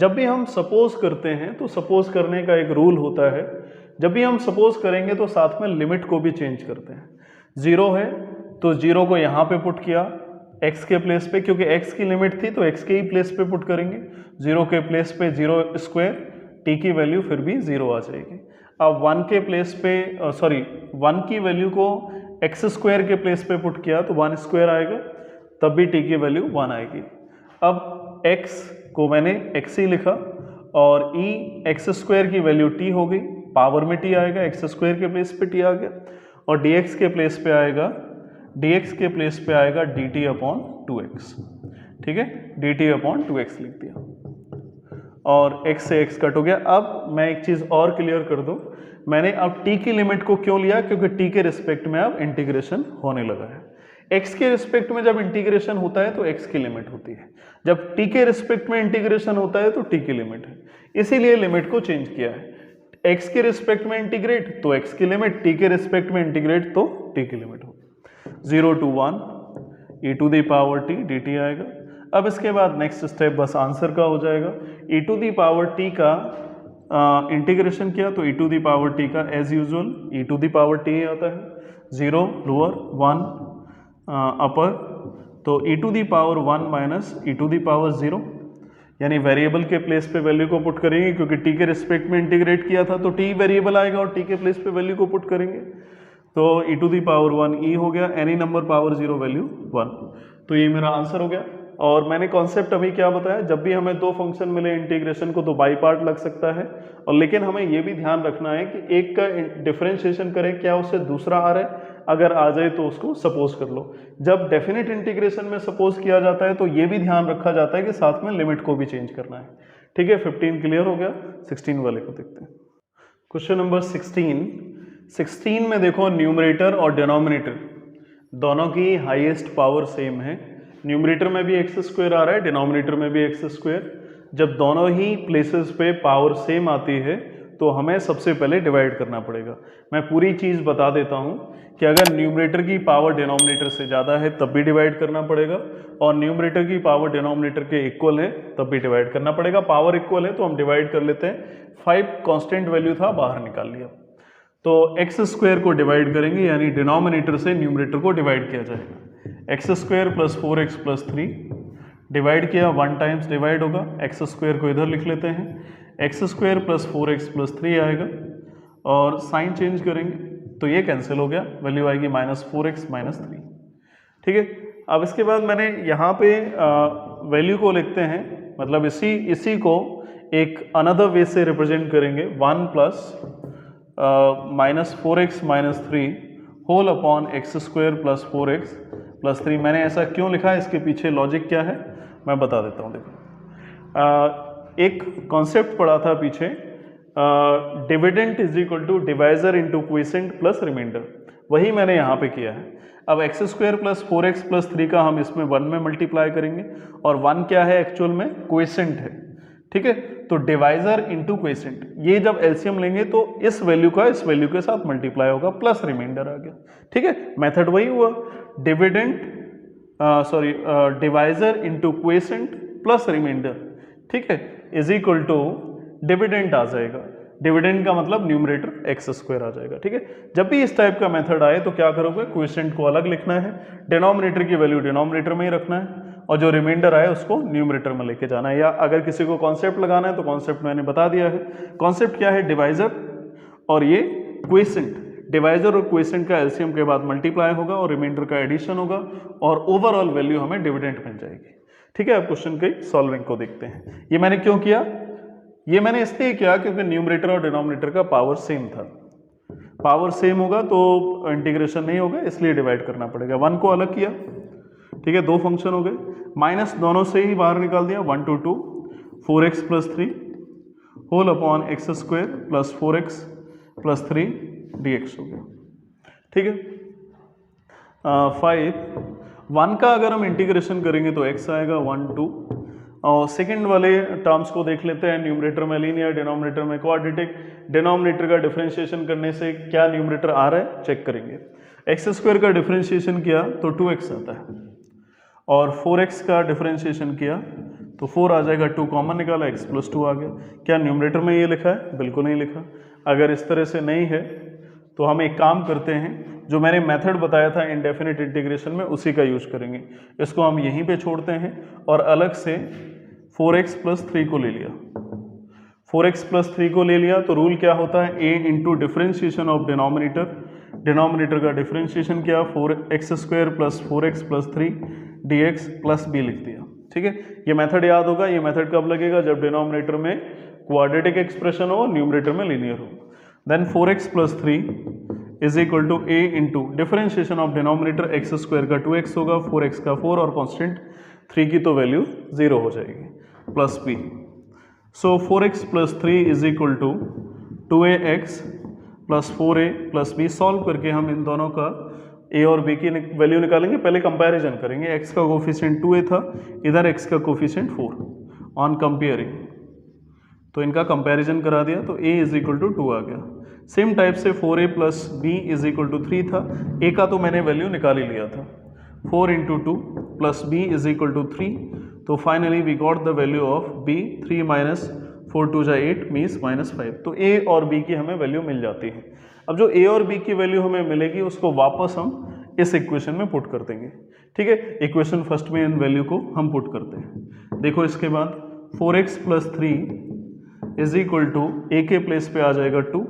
जब भी हम सपोज करते हैं तो सपोज करने का एक रूल होता है, जब भी हम सपोज करेंगे तो साथ में लिमिट को भी चेंज करते हैं। 0 है तो 0 को यहाँ पे पुट किया x के प्लेस पे, क्योंकि x की लिमिट थी तो x के ही प्लेस पे पुट करेंगे। 0 के प्लेस पे 0 स्क्वायर, t की वैल्यू फिर भी 0 आ जाएगी। अब 1 के प्लेस पे 1 की वैल्यू को x स्क्वायर के प्लेस पे पुट किया तो 1 स्क्वायर आएगा, तब भी t की वैल्यू 1 आएगी। अब x को मैंने x ही लिखा, और e x स्क्वायर की वैल्यू t हो गई, पावर में t आएगा, x स्क्वायर के प्लेस पे t आ गया, और dx के प्लेस पे आएगा dt/2x, ठीक है, dt/2x लिख दिया, और x से x कट हो गया। अब मैं एक चीज़ और क्लियर कर दूं, मैंने अब t की लिमिट को क्यों लिया, क्योंकि t के रिस्पेक्ट में अब इंटीग्रेशन होने लगा है। x के रिस्पेक्ट में जब इंटीग्रेशन होता है तो x की लिमिट होती है, जब t के रिस्पेक्ट में इंटीग्रेशन होता है तो t की लिमिट है, इसीलिए लिमिट को चेंज किया है। x के रिस्पेक्ट में इंटीग्रेट तो x की लिमिट, t के रिस्पेक्ट में इंटीग्रेट तो t की लिमिट होगी। 0 to 1 e⁻t dt आएगा। अब इसके बाद नेक्स्ट स्टेप बस आंसर का हो जाएगा। e⁻t का इंटीग्रेशन किया तो e⁻t का एज यूजुअल e⁻t आता है, 0 लोअर 1 अपर, तो e⁻1 माइनस e⁻0, यानी वेरिएबल के प्लेस पे वैल्यू को पुट करेंगे, क्योंकि t के रिस्पेक्ट में इंटीग्रेट किया था तो t वेरिएबल आएगा और t के प्लेस पे वैल्यू को पुट करेंगे, तो e⁻1 e हो गया, एनी नंबर पावर 0 वैल्यू 1, तो ये मेरा आंसर हो गया। और मैंने कॉन्सेप्ट अभी क्या बताया, जब भी हमें दो फंक्शन मिले इंटीग्रेशन को तो बाई पार्ट लग सकता है, और लेकिन हमें ये भी ध्यान रखना है कि एक का डिफरेंशिएशन करें, क्या उससे दूसरा आ रहा है, अगर आ जाए तो उसको सपोज कर लो। जब डेफिनेट इंटीग्रेशन में सपोज किया जाता है तो ये भी ध्यान रखा जाता है कि साथ में लिमिट को भी चेंज करना है, ठीक है। 15 क्लियर हो गया, 16 वाले को देखते हैं। क्वेश्चन नंबर 16 में देखो, न्यूमरेटर और डिनोमिनेटर दोनों की हाईएस्ट पावर सेम है। न्यूमरेटर में भी एक्स स्क्वायर आ रहा है, डिनोमिनेटर में भी एक्स स्क्वायर। जब दोनों ही प्लेसेस पे पावर सेम आती है तो हमें सबसे पहले डिवाइड करना पड़ेगा। मैं पूरी चीज़ बता देता हूँ कि अगर न्यूमरेटर की पावर डिनोमिनेटर से ज़्यादा है तब भी डिवाइड करना पड़ेगा, और न्यूमरेटर की पावर डिनोमिनेटर के इक्वल है तब भी डिवाइड करना पड़ेगा। पावर इक्वल है तो हम डिवाइड कर लेते हैं, 5 कांस्टेंट वैल्यू था, बाहर निकाल लिया, तो एक्स स्क्वायर को डिवाइड करेंगे, यानी डिनोमिनेटर से न्यूमरेटर को डिवाइड किया जाएगा। X square plus 4x plus 3 divide किया, 1 टाइम्स डिवाइड होगा, एक्स स्क्वायर को इधर लिख लेते हैं, x square plus 4x plus 3 आएगा, और साइन चेंज करेंगे तो ये कैंसिल हो गया, वैल्यू आएगी -4x माइनस 3, ठीक है। अब इसके बाद मैंने यहाँ पे वैल्यू को लिखते हैं, मतलब इसी को एक अनदर वे से रिप्रेजेंट करेंगे, 1 plus -4x minus 3 whole upon x square plus 4x plus 3। मैंने ऐसा क्यों लिखा है, इसके पीछे लॉजिक क्या है मैं बता देता हूँ। देखो एक कॉन्सेप्ट पढ़ा था पीछे, dividend is equal to divisor into quotient plus remainder, वही मैंने यहाँ पे किया है। अब x square plus 4x plus 3 का हम इसमें 1 में मल्टीप्लाई करेंगे, और 1 क्या है एक्चुअल में, क्विसेंट है, ठीक है। तो डिवाइजर इंटू क्विसेंट, ये जब एलसीएम लेंगे तो इस वैल्यू का इस वैल्यू के साथ मल्टीप्लाई होगा, प्लस रिमाइंडर आ गया, ठीक है। मेथड वही हुआ, dividend divisor into quotient plus remainder, ठीक है, इज इक्वल टू डिविडेंड आ जाएगा। डिविडेंड का मतलब न्यूमरेटर एक्स स्क्वायर आ जाएगा, ठीक है। जब भी इस टाइप का मेथड आए तो क्या करोगे, क्विसेंट को अलग लिखना है, डिनोमिनेटर की वैल्यू डिनोमिनेटर में ही रखना है, और जो रिमाइंडर आए उसको न्यूमरेटर में लेके जाना है। या अगर किसी को कॉन्सेप्ट लगाना है तो कॉन्सेप्ट मैंने बता दिया है। कॉन्सेप्ट क्या है, डिवाइजर और ये क्विसेंट, डिवाइजर और क्विसेंट का एलसीएम के बाद मल्टीप्लाई होगा और रिमाइंडर का एडिशन होगा, और ओवरऑल वैल्यू हमें डिविडेंड मिल जाएगी, ठीक है। अब क्वेश्चन की सॉल्विंग को देखते हैं। ये मैंने क्यों किया, ये मैंने इसलिए किया क्योंकि न्यूमरेटर और डिनोमिनेटर का पावर सेम था। पावर सेम होगा तो इंटीग्रेशन नहीं होगा, इसलिए डिवाइड करना पड़ेगा। 1 को अलग किया, ठीक है, 2 फंक्शन हो गए, माइनस दोनों से ही बाहर निकाल दिया, 1 to 2 4x plus 3 whole upon x square plus 4x plus 3 dx हो गया, ठीक है। 5 1 का अगर हम इंटीग्रेशन करेंगे तो x आएगा 1 2, और सेकंड वाले टर्म्स को देख लेते हैं। न्यूमरेटर में लीनियर, डिनोमिनेटर में क्वाड्रेटिक। डिनोमिनेटर का डिफरेंशिएशन करने से क्या न्यूमरेटर आ रहा है चेक करेंगे। एक्स स्क्वायर का डिफरेंशिएशन किया तो 2x आता है, और 4x का डिफरेंशिएशन किया तो 4 आ जाएगा, 2 कॉमन निकाला, x प्लस 2 आ गया। क्या न्यूमरेटर में ये लिखा है, बिल्कुल नहीं लिखा। अगर इस तरह से नहीं है तो हम एक काम करते हैं, जो मैंने मेथड बताया था इंडेफिनिट इंटीग्रेशन में उसी का यूज करेंगे। इसको हम यहीं पे छोड़ते हैं और अलग से 4x प्लस 3 को ले लिया। 4x प्लस 3 को ले लिया तो रूल क्या होता है, a into differentiation of denominator, denominator का डिफरेंशिएशन किया 4x square plus 4x plus 3 dx plus b लिख दिया, ठीक है। ये मेथड याद होगा। ये मेथड कब लगेगा, जब डिनोमिनेटर में क्वाड्रेटिक एक्सप्रेशन हो, न्यूमरेटर में लीनियर हो। Then 4x plus 3 is equal to a into differentiation of denominator, x square का 2x होगा, 4x का 4 और कॉन्स्टेंट 3 की तो वैल्यू 0 हो जाएगी, plus b। So 4x plus 3 is equal to 2ax plus 4a plus b। Solve करके हम इन दोनों का a और b की वैल्यू निकालेंगे। पहले कंपैरिजन करेंगे, x का कोफिशिएंट 2a था, इधर x का कोफिशिएंट 4। ऑन कंपेयरिंग तो इनका कंपैरिजन करा दिया तो a इज इक्वल टू 2 आ गया। सेम टाइप से 4a plus b is equal to 3 था, a का तो मैंने वैल्यू निकाल ही लिया था, 4 into 2 plus b is equal to 3। तो finally we got the value of b, 3 minus 4 2 8 means -5। तो a और b की हमें वैल्यू मिल जाती है। अब जो a और b की वैल्यू हमें मिलेगी उसको वापस हम इस इक्वेशन में पुट कर देंगे, ठीक है। इक्वेशन फर्स्ट में इन वैल्यू को हम पुट करते हैं। देखो इसके बाद 4x plus 3 is equal to a के प्लेस पे आ जाएगा 2,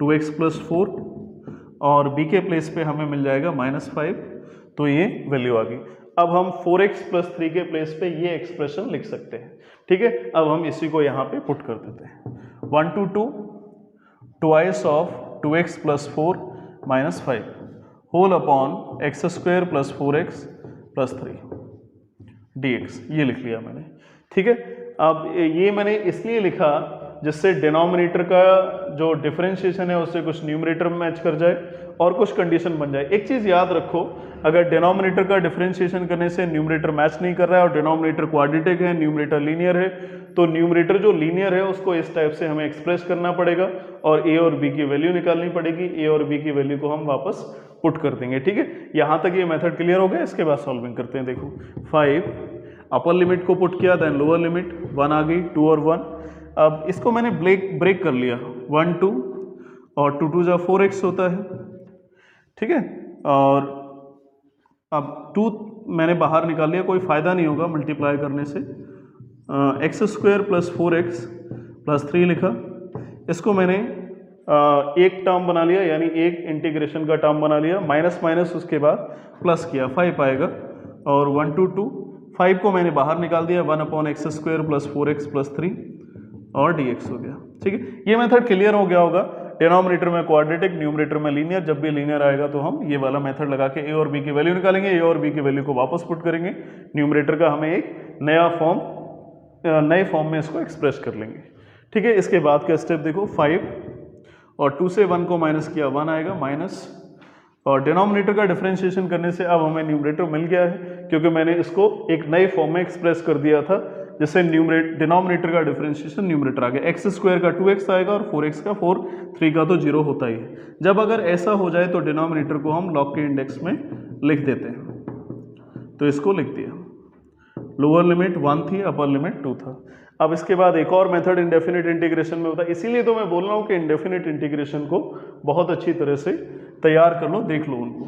2x प्लस 4, और b के प्लेस पे हमें मिल जाएगा -5। तो ये वैल्यू आ गई। अब हम 4x प्लस 3 के प्लेस पे ये एक्सप्रेशन लिख सकते हैं, ठीक है। अब हम इसी को यहाँ पे पुट कर देते हैं। 1 to 2 twice of 2x plus 4 -5 whole upon x square plus 4x plus 3 dx, ये लिख लिया मैंने, ठीक है। अब ये मैंने इसलिए लिखा जिससे डिनोमिनेटर का जो डिफरेंशिएशन है उससे कुछ न्यूमरेटर में मैच कर जाए और कुछ कंडीशन बन जाए। एक चीज़ याद रखो, अगर डिनोमिनेटर का डिफरेंशिएशन करने से न्यूमरेटर मैच नहीं कर रहा है और डिनोमिनेटर क्वाड्रेटिक है, न्यूमरेटर लीनियर है, तो न्यूमरेटर जो लीनियर है उसको इस टाइप से हमें एक्सप्रेस करना पड़ेगा और a और b की वैल्यू निकालनी पड़ेगी। a और b की वैल्यू को हम वापस पुट कर देंगे, ठीक है। यहाँ तक ये मेथड क्लियर हो गया। इसके बाद सॉल्विंग करते हैं। देखो 5 अपर लिमिट को पुट किया, देन लोअर लिमिट 1 आ गई, 2 और 1। अब इसको मैंने ब्रेक कर लिया, 1 2 और 2 2 जा 4x होता है, ठीक है। और अब 2 मैंने बाहर निकाल लिया, कोई फ़ायदा नहीं होगा मल्टीप्लाई करने से। X square plus 4x plus 3 लिखा, इसको मैंने एक टर्म बना लिया, यानी एक इंटीग्रेशन का टर्म बना लिया, माइनस माइनस उसके बाद प्लस किया, 5 आएगा। और 1 2 2 5 को मैंने बाहर निकाल दिया, 1 upon x square plus 4x plus 3 और dx हो गया, ठीक है। ये मेथड क्लियर हो गया होगा। डिनोमिनेटर में क्वाड्रेटिक, न्यूमरेटर में लीनियर। जब भी लीनियर आएगा तो हम ये वाला मेथड लगा के ए और बी की वैल्यू निकालेंगे, ए और बी की वैल्यू को वापस पुट करेंगे, न्यूमरेटर का हमें एक नए फॉर्म में इसको एक्सप्रेस कर लेंगे। ठीक है, इसके बाद का स्टेप देखो 5 और 2 से 1 को माइनस किया 1 आएगा माइनस, और डिनोमिनेटर का डिफरेंशिएशन करने से अब हमें न्यूमरेटर मिल गया है, क्योंकि मैंने इसको एक नए फॉर्म में एक्सप्रेस कर दिया था, जिससे डिनोमिनेटर का डिफरेंशिएशन न्यूमरेटर आ गया। एक्स स्क्वायर का 2x आएगा और 4x का 4, 3 का तो 0 होता ही है। जब अगर ऐसा हो जाए तो डिनोमिनेटर को हम लॉग के इंडेक्स में लिख देते हैं, तो इसको लिख दिया, लोअर लिमिट 1 थी, अपर लिमिट 2 था। अब इसके बाद एक और मेथड इंडेफिनिट इंटीग्रेशन में होता है, इसीलिए तो मैं बोल रहा हूँ कि इंडेफिनिट इंटीग्रेशन को बहुत अच्छी तरह से तैयार कर लो, देख लो उनको,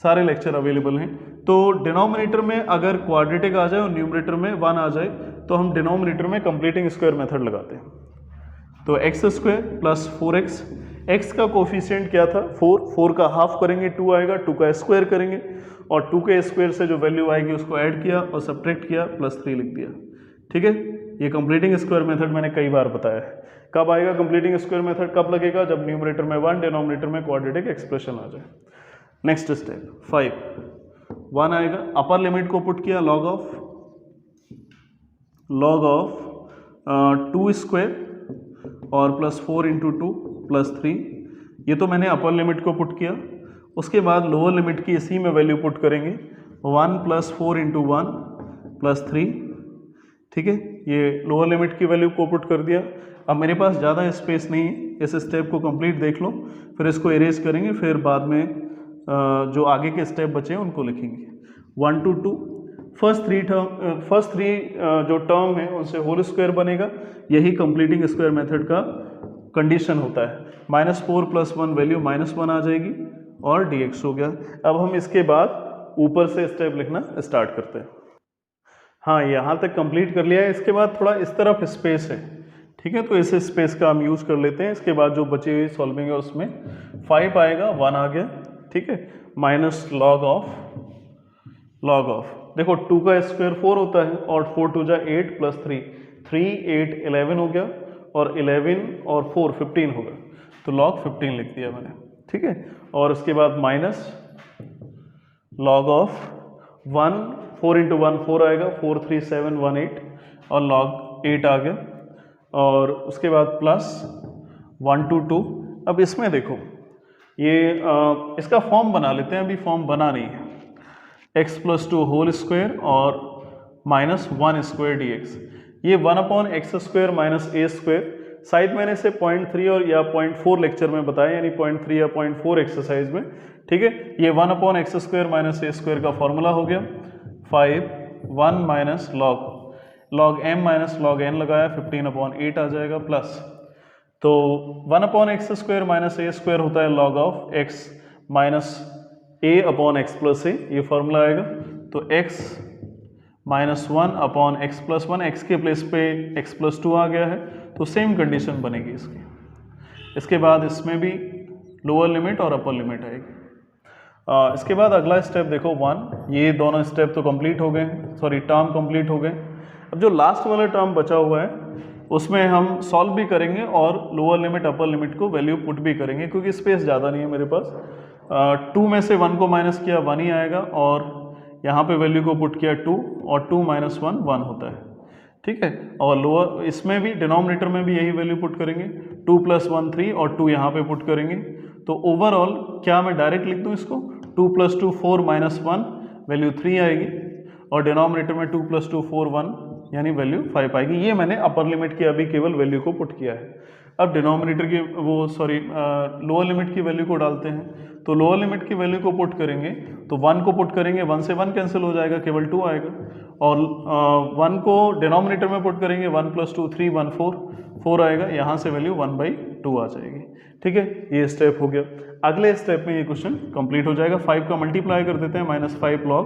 सारे लेक्चर अवेलेबल हैं। तो डिनोमिनेटर में अगर क्वाड्रेटिक आ जाए और न्यूमरेटर में 1 आ जाए तो हम डिनोमिनेटर में कंप्लीटिंग स्क्वायर मेथड लगाते हैं। तो x square plus 4x, x का कोफिशिएंट क्या था 4, 4 का हाफ करेंगे 2 आएगा, 2 का स्क्वायर करेंगे और 2 के स्क्वायर से जो वैल्यू आएगी उसको ऐड किया और सब्ट्रैक्ट किया, प्लस 3 लिख दिया। ठीक है, ये कंप्लीटिंग स्क्वायर मेथड मैंने कई बार बताया है। कब आएगा कंप्लीटिंग स्क्वायर मेथड, कब लगेगा, जब न्यूमरेटर में 1, डिनोमिनेटर में क्वाड्रेटिक एक्सप्रेशन आ जाए। नेक्स्ट स्टेप 5, 1 आएगा, अपर लिमिट को पुट किया लॉग ऑफ 2 स्क्वायर और प्लस 4 इंटू 2 प्लस 3, ये तो मैंने अपर लिमिट को पुट किया। उसके बाद लोअर लिमिट की इसी में वैल्यू पुट करेंगे, 1 प्लस 4 इंटू 1 प्लस 3। ठीक है, ये लोअर लिमिट की वैल्यू को पुट कर दिया। अब मेरे पास ज़्यादा स्पेस नहीं है, इस स्टेप को कंप्लीट देख लो, फिर इसको इरेज करेंगे, फिर बाद में जो आगे के स्टेप बचे हैं उनको लिखेंगे। 1 to 2, फर्स्ट थ्री जो टर्म है उनसे होल स्क्वायर बनेगा, यही कंप्लीटिंग स्क्वायर मेथड का कंडीशन होता है। -4 प्लस 1 वैल्यू -1 आ जाएगी और dx हो गया। अब हम इसके बाद ऊपर से स्टेप लिखना स्टार्ट करते हैं। हाँ, यहाँ तक कंप्लीट कर लिया है। इसके बाद थोड़ा इस तरफ स्पेस है, ठीक है, तो इस स्पेस का हम यूज़ कर लेते हैं। इसके बाद जो बची हुई सॉल्विंग है उसमें 5 आएगा, 1 आ गया, ठीक है, माइनस लॉग ऑफ देखो 2 का स्क्वायर 4 होता है और 4 2 जा 8 प्लस 3, 8 11 हो गया और 11 और 4 15 होगा, तो लॉग 15 लिख दिया मैंने। ठीक है, और उसके बाद माइनस लॉग ऑफ 1, 4 इंटू 1 4 आएगा, 4 3 7 1 8 और लॉग 8 आ गया, और उसके बाद प्लस 1 to 2। अब इसमें देखो ये इसका फॉर्म बना लेते हैं, अभी फॉर्म बना नहीं है, x प्लस 2 होल स्क्वायर और माइनस 1 स्क्वायर dx। ये 1/x square minus a square, शायद मैंने इसे 0.3 और या 0.4 लेक्चर में बताया, यानी 0.3 या 0.4 एक्सरसाइज में। ठीक है, ये 1/x square minus a square का फॉर्मूला हो गया। 5 1 minus log m minus log n लगाया, 15/8 आ जाएगा, प्लस तो 1/x square minus a square होता है log of x minus a/x plus a, ये फॉर्मूला आएगा। तो x minus 1/x plus 1, x के प्लेस पे x प्लस 2 आ गया है, तो सेम कंडीशन बनेगी इसकी। इसके बाद इसमें भी लोअर लिमिट और अपर लिमिट आएगी। इसके बाद अगला स्टेप देखो 1, ये दोनों स्टेप तो कंप्लीट हो गए, सॉरी टर्म कंप्लीट हो गए। अब जो लास्ट वाला टर्म बचा हुआ है उसमें हम सॉल्व भी करेंगे और लोअर लिमिट अपर लिमिट को वैल्यू पुट भी करेंगे, क्योंकि स्पेस ज़्यादा नहीं है मेरे पास। 2 में से 1 को माइनस किया 1 ही आएगा, और यहाँ पे वैल्यू को पुट किया 2, और 2 माइनस 1 1 होता है। ठीक है, और लोअर इसमें भी डिनोमिनेटर में भी यही वैल्यू पुट करेंगे, 2 प्लस 1 3 और 2 यहाँ पे पुट करेंगे। तो ओवरऑल क्या मैं डायरेक्ट लिख दूँ इसको, 2 प्लस 2 4 माइनस 1 वैल्यू 3 आएगी, और डिनोमिनेटर में 2 प्लस 2 4 1 यानी वैल्यू 5 आएगी। ये मैंने अपर लिमिट की अभी केवल वैल्यू को पुट किया है। अब डिनोमिनेटर की लोअर लिमिट की वैल्यू को डालते हैं। तो लोअर लिमिट की वैल्यू को पुट करेंगे तो 1 को पुट करेंगे, 1 से 1 कैंसिल हो जाएगा, केवल 2 आएगा, और 1 को डिनोमिनेटर में पुट करेंगे, 1 प्लस 2 3 1 4 आएगा, यहाँ से वैल्यू 1/2 आ जाएगी। ठीक है, ये स्टेप हो गया। अगले स्टेप में ये क्वेश्चन कंप्लीट हो जाएगा। 5 का मल्टीप्लाई कर देते हैं, -5 लॉग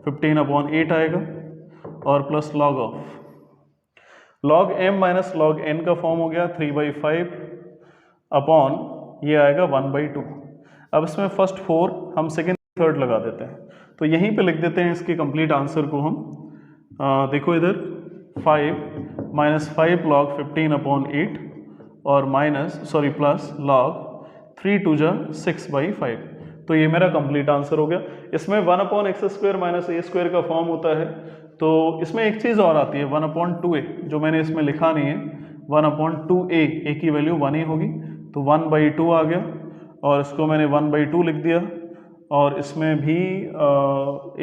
15/8 आएगा, और plus log m minus log n का फॉर्म हो गया 3/5 अपॉन ये आएगा 1/2। अब इसमें फर्स्ट 4 हम सेकेंड थर्ड लगा देते हैं, तो यहीं पे लिख देते हैं इसके कंप्लीट आंसर को हम। देखो इधर 5 -5 लॉग 15/8 और प्लस log 3 2 जा 6/5। तो ये मेरा कंप्लीट आंसर हो गया। इसमें 1/x² माइनस a स्क्वायर का फॉर्म होता है। तो इसमें एक चीज़ और आती है 1/2a, जो मैंने इसमें लिखा नहीं है। 1/2a, a की वैल्यू 1 ही होगी, तो 1/2 आ गया, और इसको मैंने 1/2 लिख दिया। और इसमें भी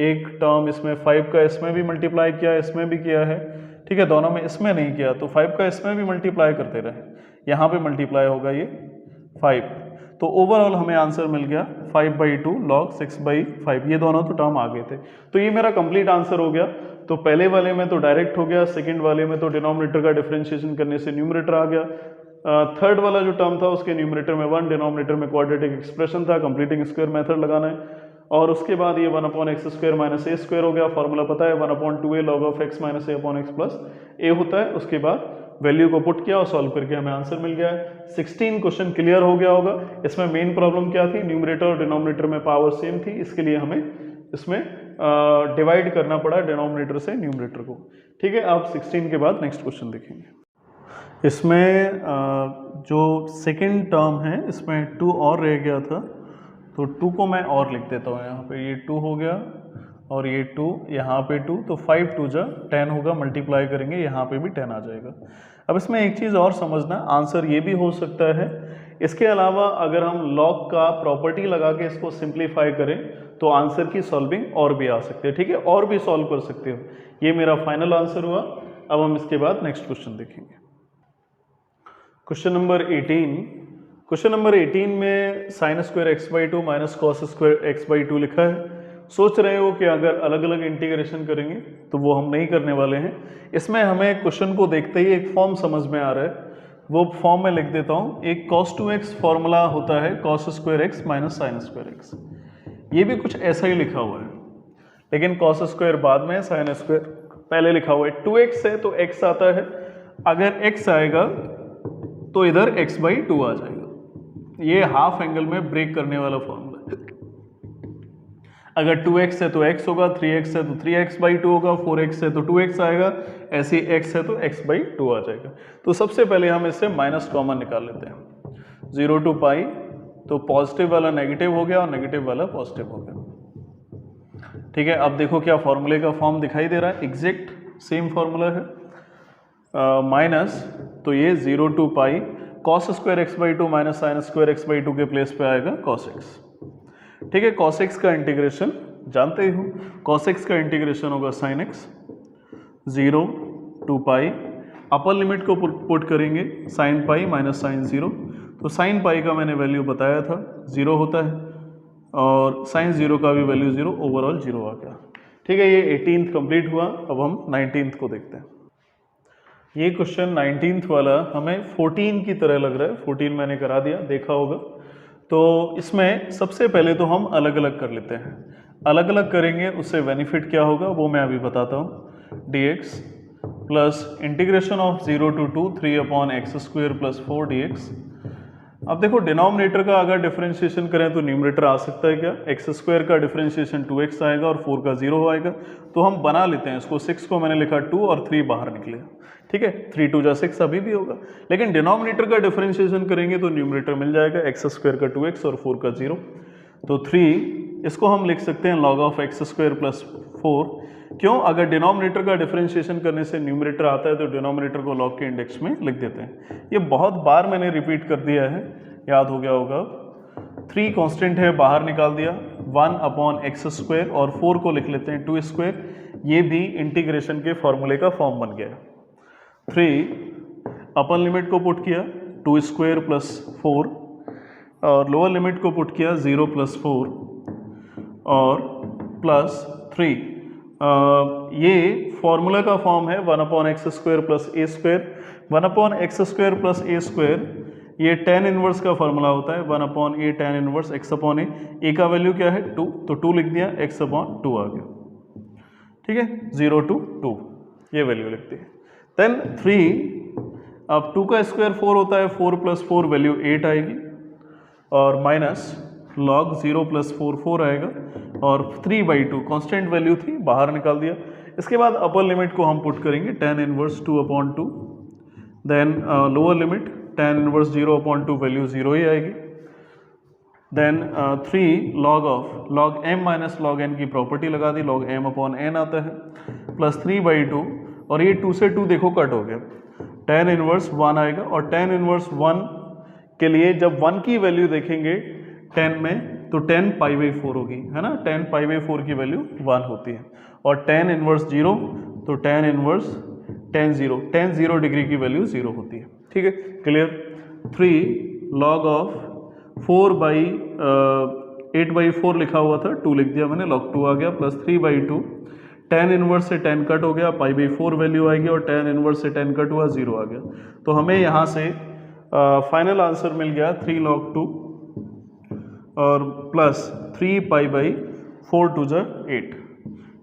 एक टर्म इसमें 5 का इसमें भी मल्टीप्लाई किया, इसमें भी किया है, ठीक है, दोनों में इसमें नहीं किया, तो 5 का इसमें भी मल्टीप्लाई करते रहे, यहाँ पे मल्टीप्लाई होगा ये 5। तो ओवरऑल हमें आंसर मिल गया 5/2 log 6/5। ये दोनों तो टर्म आ गए थे, तो ये मेरा कंप्लीट आंसर हो गया। तो पहले वाले में तो डायरेक्ट हो गया, सेकंड वाले में तो डिनोमिनेटर का डिफरेंशिएशन करने से न्यूमरेटर आ गया। थर्ड वाला जो टर्म था उसके न्यूमरेटर में 1, डिनोमिनेटर में क्वाड्रेटिक एक्सप्रेशन था, कंप्लीटिंग स्क्वायर मेथड लगाना है। और उसके बाद ये 1/x² माइनस a स्क्वायर हो गया, फॉर्मूला पता है 1/2a log of x minus a/x plus a होता है। उसके बाद वैल्यू को पुट किया और सॉल्व करके हमें आंसर मिल गया है। 16 क्वेश्चन क्लियर हो गया होगा। इसमें मेन प्रॉब्लम क्या थी, न्यूमरेटर और डिनोमिनेटर में पावर सेम थी, इसके लिए हमें इसमें डिवाइड करना पड़ा डिनोमिनेटर से न्यूमरेटर को। ठीक है, आप 16 के बाद नेक्स्ट क्वेश्चन देखेंगे। इसमें जो सेकेंड टर्म है इसमें 2 और रह गया था, तो 2 को मैं और लिख देता हूँ। यहाँ पे ये 2 हो गया और ये 2, यहाँ पे 2, तो 5 2 जा 10 होगा, मल्टीप्लाई करेंगे यहाँ पे भी 10 आ जाएगा। अब इसमें एक चीज़ और समझना, आंसर ये भी हो सकता है। इसके अलावा अगर हम लॉग का प्रॉपर्टी लगा के इसको सिंप्लीफाई करें तो आंसर की सॉल्विंग और भी आ सकती है, ठीक है, और भी सॉल्व कर सकते हो। ये मेरा फाइनल आंसर हुआ। अब हम इसके बाद नेक्स्ट क्वेश्चन देखेंगे। Question number 18। क्वेश्चन नंबर 18 में sin² x/2 minus cos² x/2 लिखा है। सोच रहे हो कि अगर अलग अलग इंटीग्रेशन करेंगे, तो वो हम नहीं करने वाले हैं। इसमें हमें क्वेश्चन को देखते ही एक फॉर्म समझ में आ रहा है, वो फॉर्म में लिख देता हूँ। एक cos2x फॉर्मूला होता है cos² x minus sin² x। ये भी कुछ ऐसा ही लिखा हुआ है, लेकिन cos² बाद में, sin² पहले लिखा हुआ है। 2x है तो x आता है, अगर x आएगा तो इधर x/2 आ जाएगा। ये हाफ एंगल में ब्रेक करने वाला फॉर्मूला है। अगर 2x है तो x होगा, 3x है तो 3x/2 होगा, 4x है तो 2x आएगा, ऐसे ही x है तो x/2 आ जाएगा। तो सबसे पहले हम इससे माइनस कॉमन निकाल लेते हैं। 0 to π, तो पॉजिटिव वाला नेगेटिव हो गया और नेगेटिव वाला पॉजिटिव हो गया। ठीक है, अब देखो क्या फॉर्मूले का फॉर्म दिखाई दे रहा है, एग्जैक्ट सेम फॉर्मूला है। माइनस, तो ये 0 to π cos² x/2 minus sin² x/2 के प्लेस पे आएगा cos x। ठीक है, cos x का इंटीग्रेशन जानते ही हो, cos x का इंटीग्रेशन होगा sin x। 0 to π, upper limit को पुट करेंगे sin π माइनस sin 0, तो sin π का मैंने वैल्यू बताया था 0 होता है, और sin 0 का भी वैल्यू 0, ओवरऑल 0 आ गया। ठीक है, ये 18th कंप्लीट हुआ। अब हम 19th को देखते हैं। ये क्वेश्चन 19th वाला हमें 14 की तरह लग रहा है। 14 मैंने करा दिया, देखा होगा। तो इसमें सबसे पहले तो हम अलग अलग कर लेते हैं। अलग अलग करेंगे उससे बेनिफिट क्या होगा वो मैं अभी बताता हूँ। dx plus integration of 0 to 2 3/x² plus 4 dx। अब देखो, डिनोमिनेटर का अगर डिफरेंशिएशन करें तो न्यूमरेटर आ सकता है क्या, x² का डिफरेंशिएशन 2x आएगा और 4 का 0 आएगा। तो हम बना लेते हैं इसको। 6 को मैंने लिखा 2 और 3 बाहर निकलेगा। ठीक है, 3 2 जा 6 अभी भी होगा, लेकिन डिनोमिनेटर का डिफरेंशिएशन करेंगे तो न्यूमरेटर मिल जाएगा x² का 2x और 4 का 0। तो 3 इसको हम लिख सकते हैं log of x² प्लस 4। क्यों, अगर डिनोमिनेटर का डिफरेंशिएशन करने से न्यूमरेटर आता है तो डिनोमिनेटर को log के इंडेक्स में लिख देते हैं। ये बहुत बार मैंने रिपीट कर दिया है, याद हो गया होगा। 3 कांस्टेंट है, बाहर निकाल दिया, 1/x² और 4 को लिख लेते हैं 2²। ये भी इंटीग्रेशन के फॉर्मूले का फॉर्म बन गया। 3 अपर लिमिट को पुट किया 2² प्लस 4, और लोअर लिमिट को पुट किया 0 प्लस 4 और प्लस 3। ये फॉर्मूला का फॉर्म है 1/x² plus a²। 1/x² plus a², ये tan इनवर्स का फॉर्मूला होता है 1/a tan inverse x/a। a का वैल्यू क्या है 2, तो 2 लिख दिया, x/2 आ गया। ठीक है, 0 to 2 ये वैल्यू लिखते हैं। देन 3, अब 2 का स्क्वायर 4 होता है, 4 प्लस 4 वैल्यू 8 आएगी, और माइनस log 0 प्लस 4 4 आएगा, और 3/2 कांस्टेंट वैल्यू थी, बाहर निकाल दिया। इसके बाद अपर लिमिट को हम पुट करेंगे tan inverse 2/2, then lower limit tan inverse 0/2 value 0 ही आएगी। Then 3 log m minus log n की प्रॉपर्टी लगा दी, log m/n आता है, प्लस 3/2, और ये 2 से 2 देखो कट हो गया, tan इनवर्स 1 आएगा। और tan इनवर्स 1 के लिए जब 1 की वैल्यू देखेंगे 10 में तो 10 π/4 होगी, है ना, 10 π/4 की वैल्यू 1 होती है। और tan इनवर्स 0 तो tan इनवर्स tan 0 डिग्री की वैल्यू 0 होती है। ठीक है, क्लियर। 3 log ऑफ 8/4 लिखा हुआ था, 2 लिख दिया मैंने, log 2 आ गया, प्लस 3/2, tan इनवर्स से tan कट हो गया, π/4 वैल्यू आएगी, और tan इनवर्स से tan कट हुआ 0 आ गया। तो हमें यहाँ से फाइनल आंसर मिल गया 3 log 2 और प्लस 3 π/4 टू ज 8।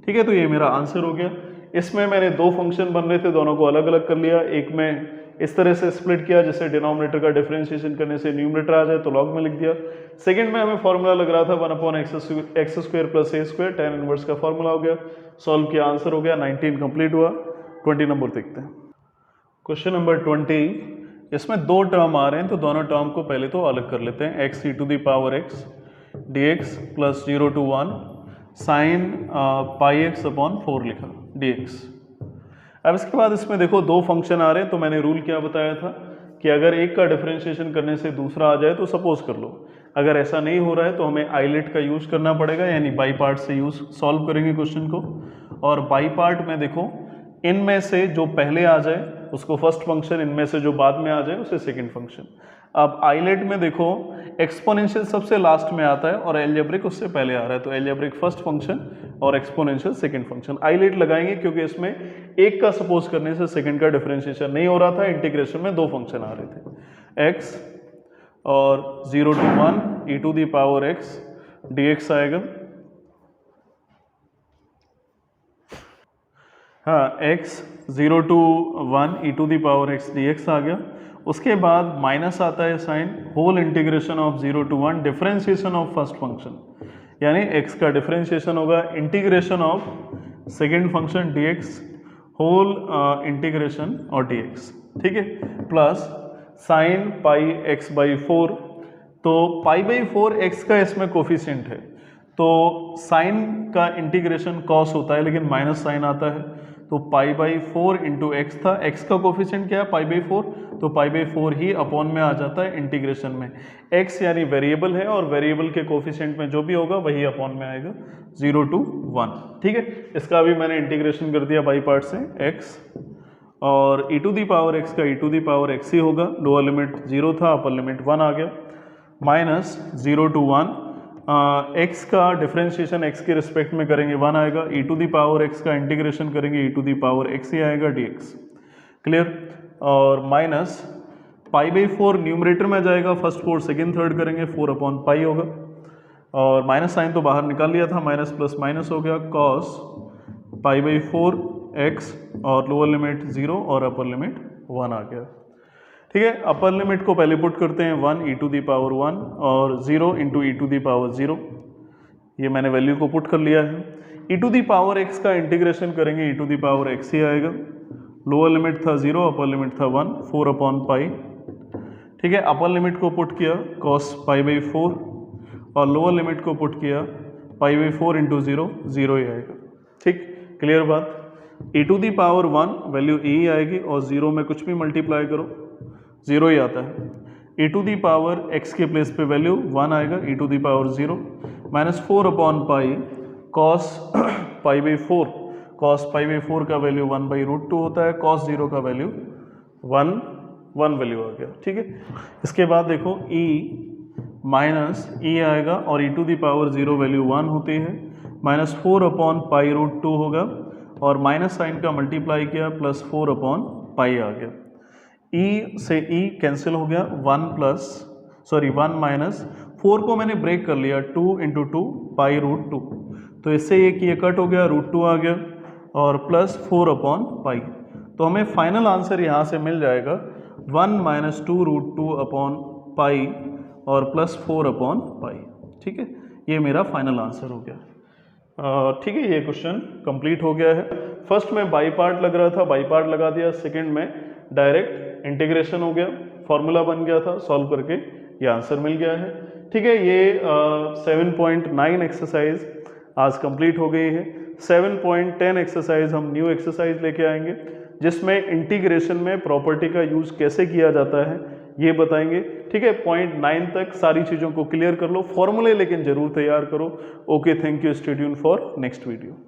ठीक है, तो ये मेरा आंसर हो गया। इसमें मैंने दो फंक्शन बन रहे थे, दोनों को अलग अलग कर लिया। एक में इस तरह से स्प्लिट किया जैसे डिनोमिनेटर का डिफरेंशिएशन करने से न्यूमरेटर आ जाए, तो लॉग में लिख दिया। सेकंड में हमें फॉर्मूला लग रहा था 1/x² + a², tan इनवर्स का फॉर्मूला हो गया, सॉल्व किया, आंसर हो गया। 19 कंप्लीट हुआ। 20 नंबर देखते हैं। क्वेश्चन नंबर 20, इसमें दो टर्म आ रहे हैं, तो दोनों टर्म को पहले तो अलग कर लेते हैं। x e⁻x dx plus 0 to 1 sin πx/4 लिखा dx। अब इसके बाद इसमें देखो दो फंक्शन आ रहे हैं, तो मैंने रूल क्या बताया था कि अगर एक का डिफरेंशिएशन करने से दूसरा आ जाए तो सपोज कर लो। अगर ऐसा नहीं हो रहा है तो हमें आइलेट का यूज करना पड़ेगा, यानी बाई पार्ट से यूज सॉल्व करेंगे क्वेश्चन को। और बाई पार्ट में देखो इनमें से जो पहले आ जाए उसको फर्स्ट फंक्शन, इनमें से जो बाद में आ जाए उसे सेकंड फंक्शन। अब आइलेट में देखो एक्सपोनेंशियल सबसे लास्ट में आता है और एलजेब्रिक उससे पहले आ रहा है, तो एलजेब्रिक फर्स्ट फंक्शन और एक्सपोनेंशियल सेकंड फंक्शन। आइलेट लगाएंगे क्योंकि इसमें एक का सपोज करने से सेकंड का डिफरेंशिएशन नहीं हो रहा था, इंटीग्रेशन में दो फंक्शन आ रहे थे, x और 0 to 1 e⁻x dx आएगा। हाँ, x 0 to 1 e⁻x dx आ गया। उसके बाद माइनस आता है sign, whole integration of 0 to 1 differentiation of first function, यानी x का डिफरेंशिएशन होगा integration of second function dx, whole integration और dx। ठीक है, प्लस साइन πx/4, तो π/4 x का इसमें कोफिशिएंट है, तो साइन का इंटीग्रेशन कॉस होता है लेकिन माइनस साइन आता है, तो π/4 इंटू एक्स था, x का कोफिशिएंट क्या है π/4, तो π/4 ही अपॉन में आ जाता है इंटीग्रेशन में। x यानी वेरिएबल है और वेरिएबल के कोफिशिएंट में जो भी होगा वही अपॉन में आएगा 0 to 1। ठीक है, इसका भी मैंने इंटीग्रेशन कर दिया बाई पार्ट से, x और e⁻x का e⁻x ही होगा, लोअर लिमिट 0 था, अपर लिमिट 1 आ गया, माइनस 0 to 1 x का डिफरेंशिएशन x के रिस्पेक्ट में करेंगे 1 आएगा, e⁻x का इंटीग्रेशन करेंगे e⁻x ही आएगा dx। क्लियर। और माइनस π/4 न्यूमरेटर में जाएगा, फर्स्ट 4 सेकेंड थर्ड करेंगे, 4/π होगा, और माइनस साइन तो बाहर निकाल लिया था, माइनस प्लस माइनस हो गया, cos π/4 x और लोअर लिमिट 0 और अपर लिमिट 1 आ गया। ठीक है, अपर लिमिट को पहले पुट करते हैं 1 e⁻1 और 0 इंटू e⁻0, ये मैंने वैल्यू को पुट कर लिया है। e⁻x का इंटीग्रेशन करेंगे e⁻x ही आएगा, लोअर लिमिट था 0, अपर लिमिट था 1, 4/π। ठीक है, अपर लिमिट को पुट किया cos π/4 और लोअर लिमिट को पुट किया π/4 इंटू 0, 0 ही आएगा। ठीक, क्लियर बात। e⁻1 वैल्यू e ही आएगी और 0 में कुछ भी मल्टीप्लाई करो 0 ही आता है। e⁻x के प्लेस पे वैल्यू 1 आएगा, e⁻0 माइनस 4/π cos π/4, cos π/4 का वैल्यू 1/√2 होता है, cos 0 का वैल्यु 1 वैल्यू आ गया। ठीक है, इसके बाद देखो e माइनस e आएगा और e⁻0 वैल्यू 1 होती है, माइनस 4/π√2 होगा और माइनस साइन का मल्टीप्लाई किया प्लस 4/π आ गया। e से e कैंसिल हो गया, 1 माइनस 4 को मैंने ब्रेक कर लिया, 2 इंटू 2 π√2, तो इससे ये कट हो गया, √2 आ गया और प्लस 4/π। तो हमें फाइनल आंसर यहाँ से मिल जाएगा 1 माइनस 2√2/π और प्लस 4/π। ठीक है, ये मेरा फाइनल आंसर हो गया। ठीक है, ये क्वेश्चन कंप्लीट हो गया है। फर्स्ट में बाई पार्ट लग रहा था, बाई पार्ट लगा दिया, सेकंड में डायरेक्ट इंटीग्रेशन हो गया, फॉर्मूला बन गया था, सॉल्व करके ये आंसर मिल गया है। ठीक है, ये 7.9 एक्सरसाइज आज कंप्लीट हो गई है। 7.10 एक्सरसाइज हम न्यू एक्सरसाइज लेके आएंगे जिसमें इंटीग्रेशन में प्रॉपर्टी का यूज कैसे किया जाता है ये बताएंगे। ठीक है, 0.9 तक सारी चीज़ों को क्लियर कर लो, फॉर्मूले लेकिन जरूर तैयार करो। Okay, thank you, stay tuned for next video.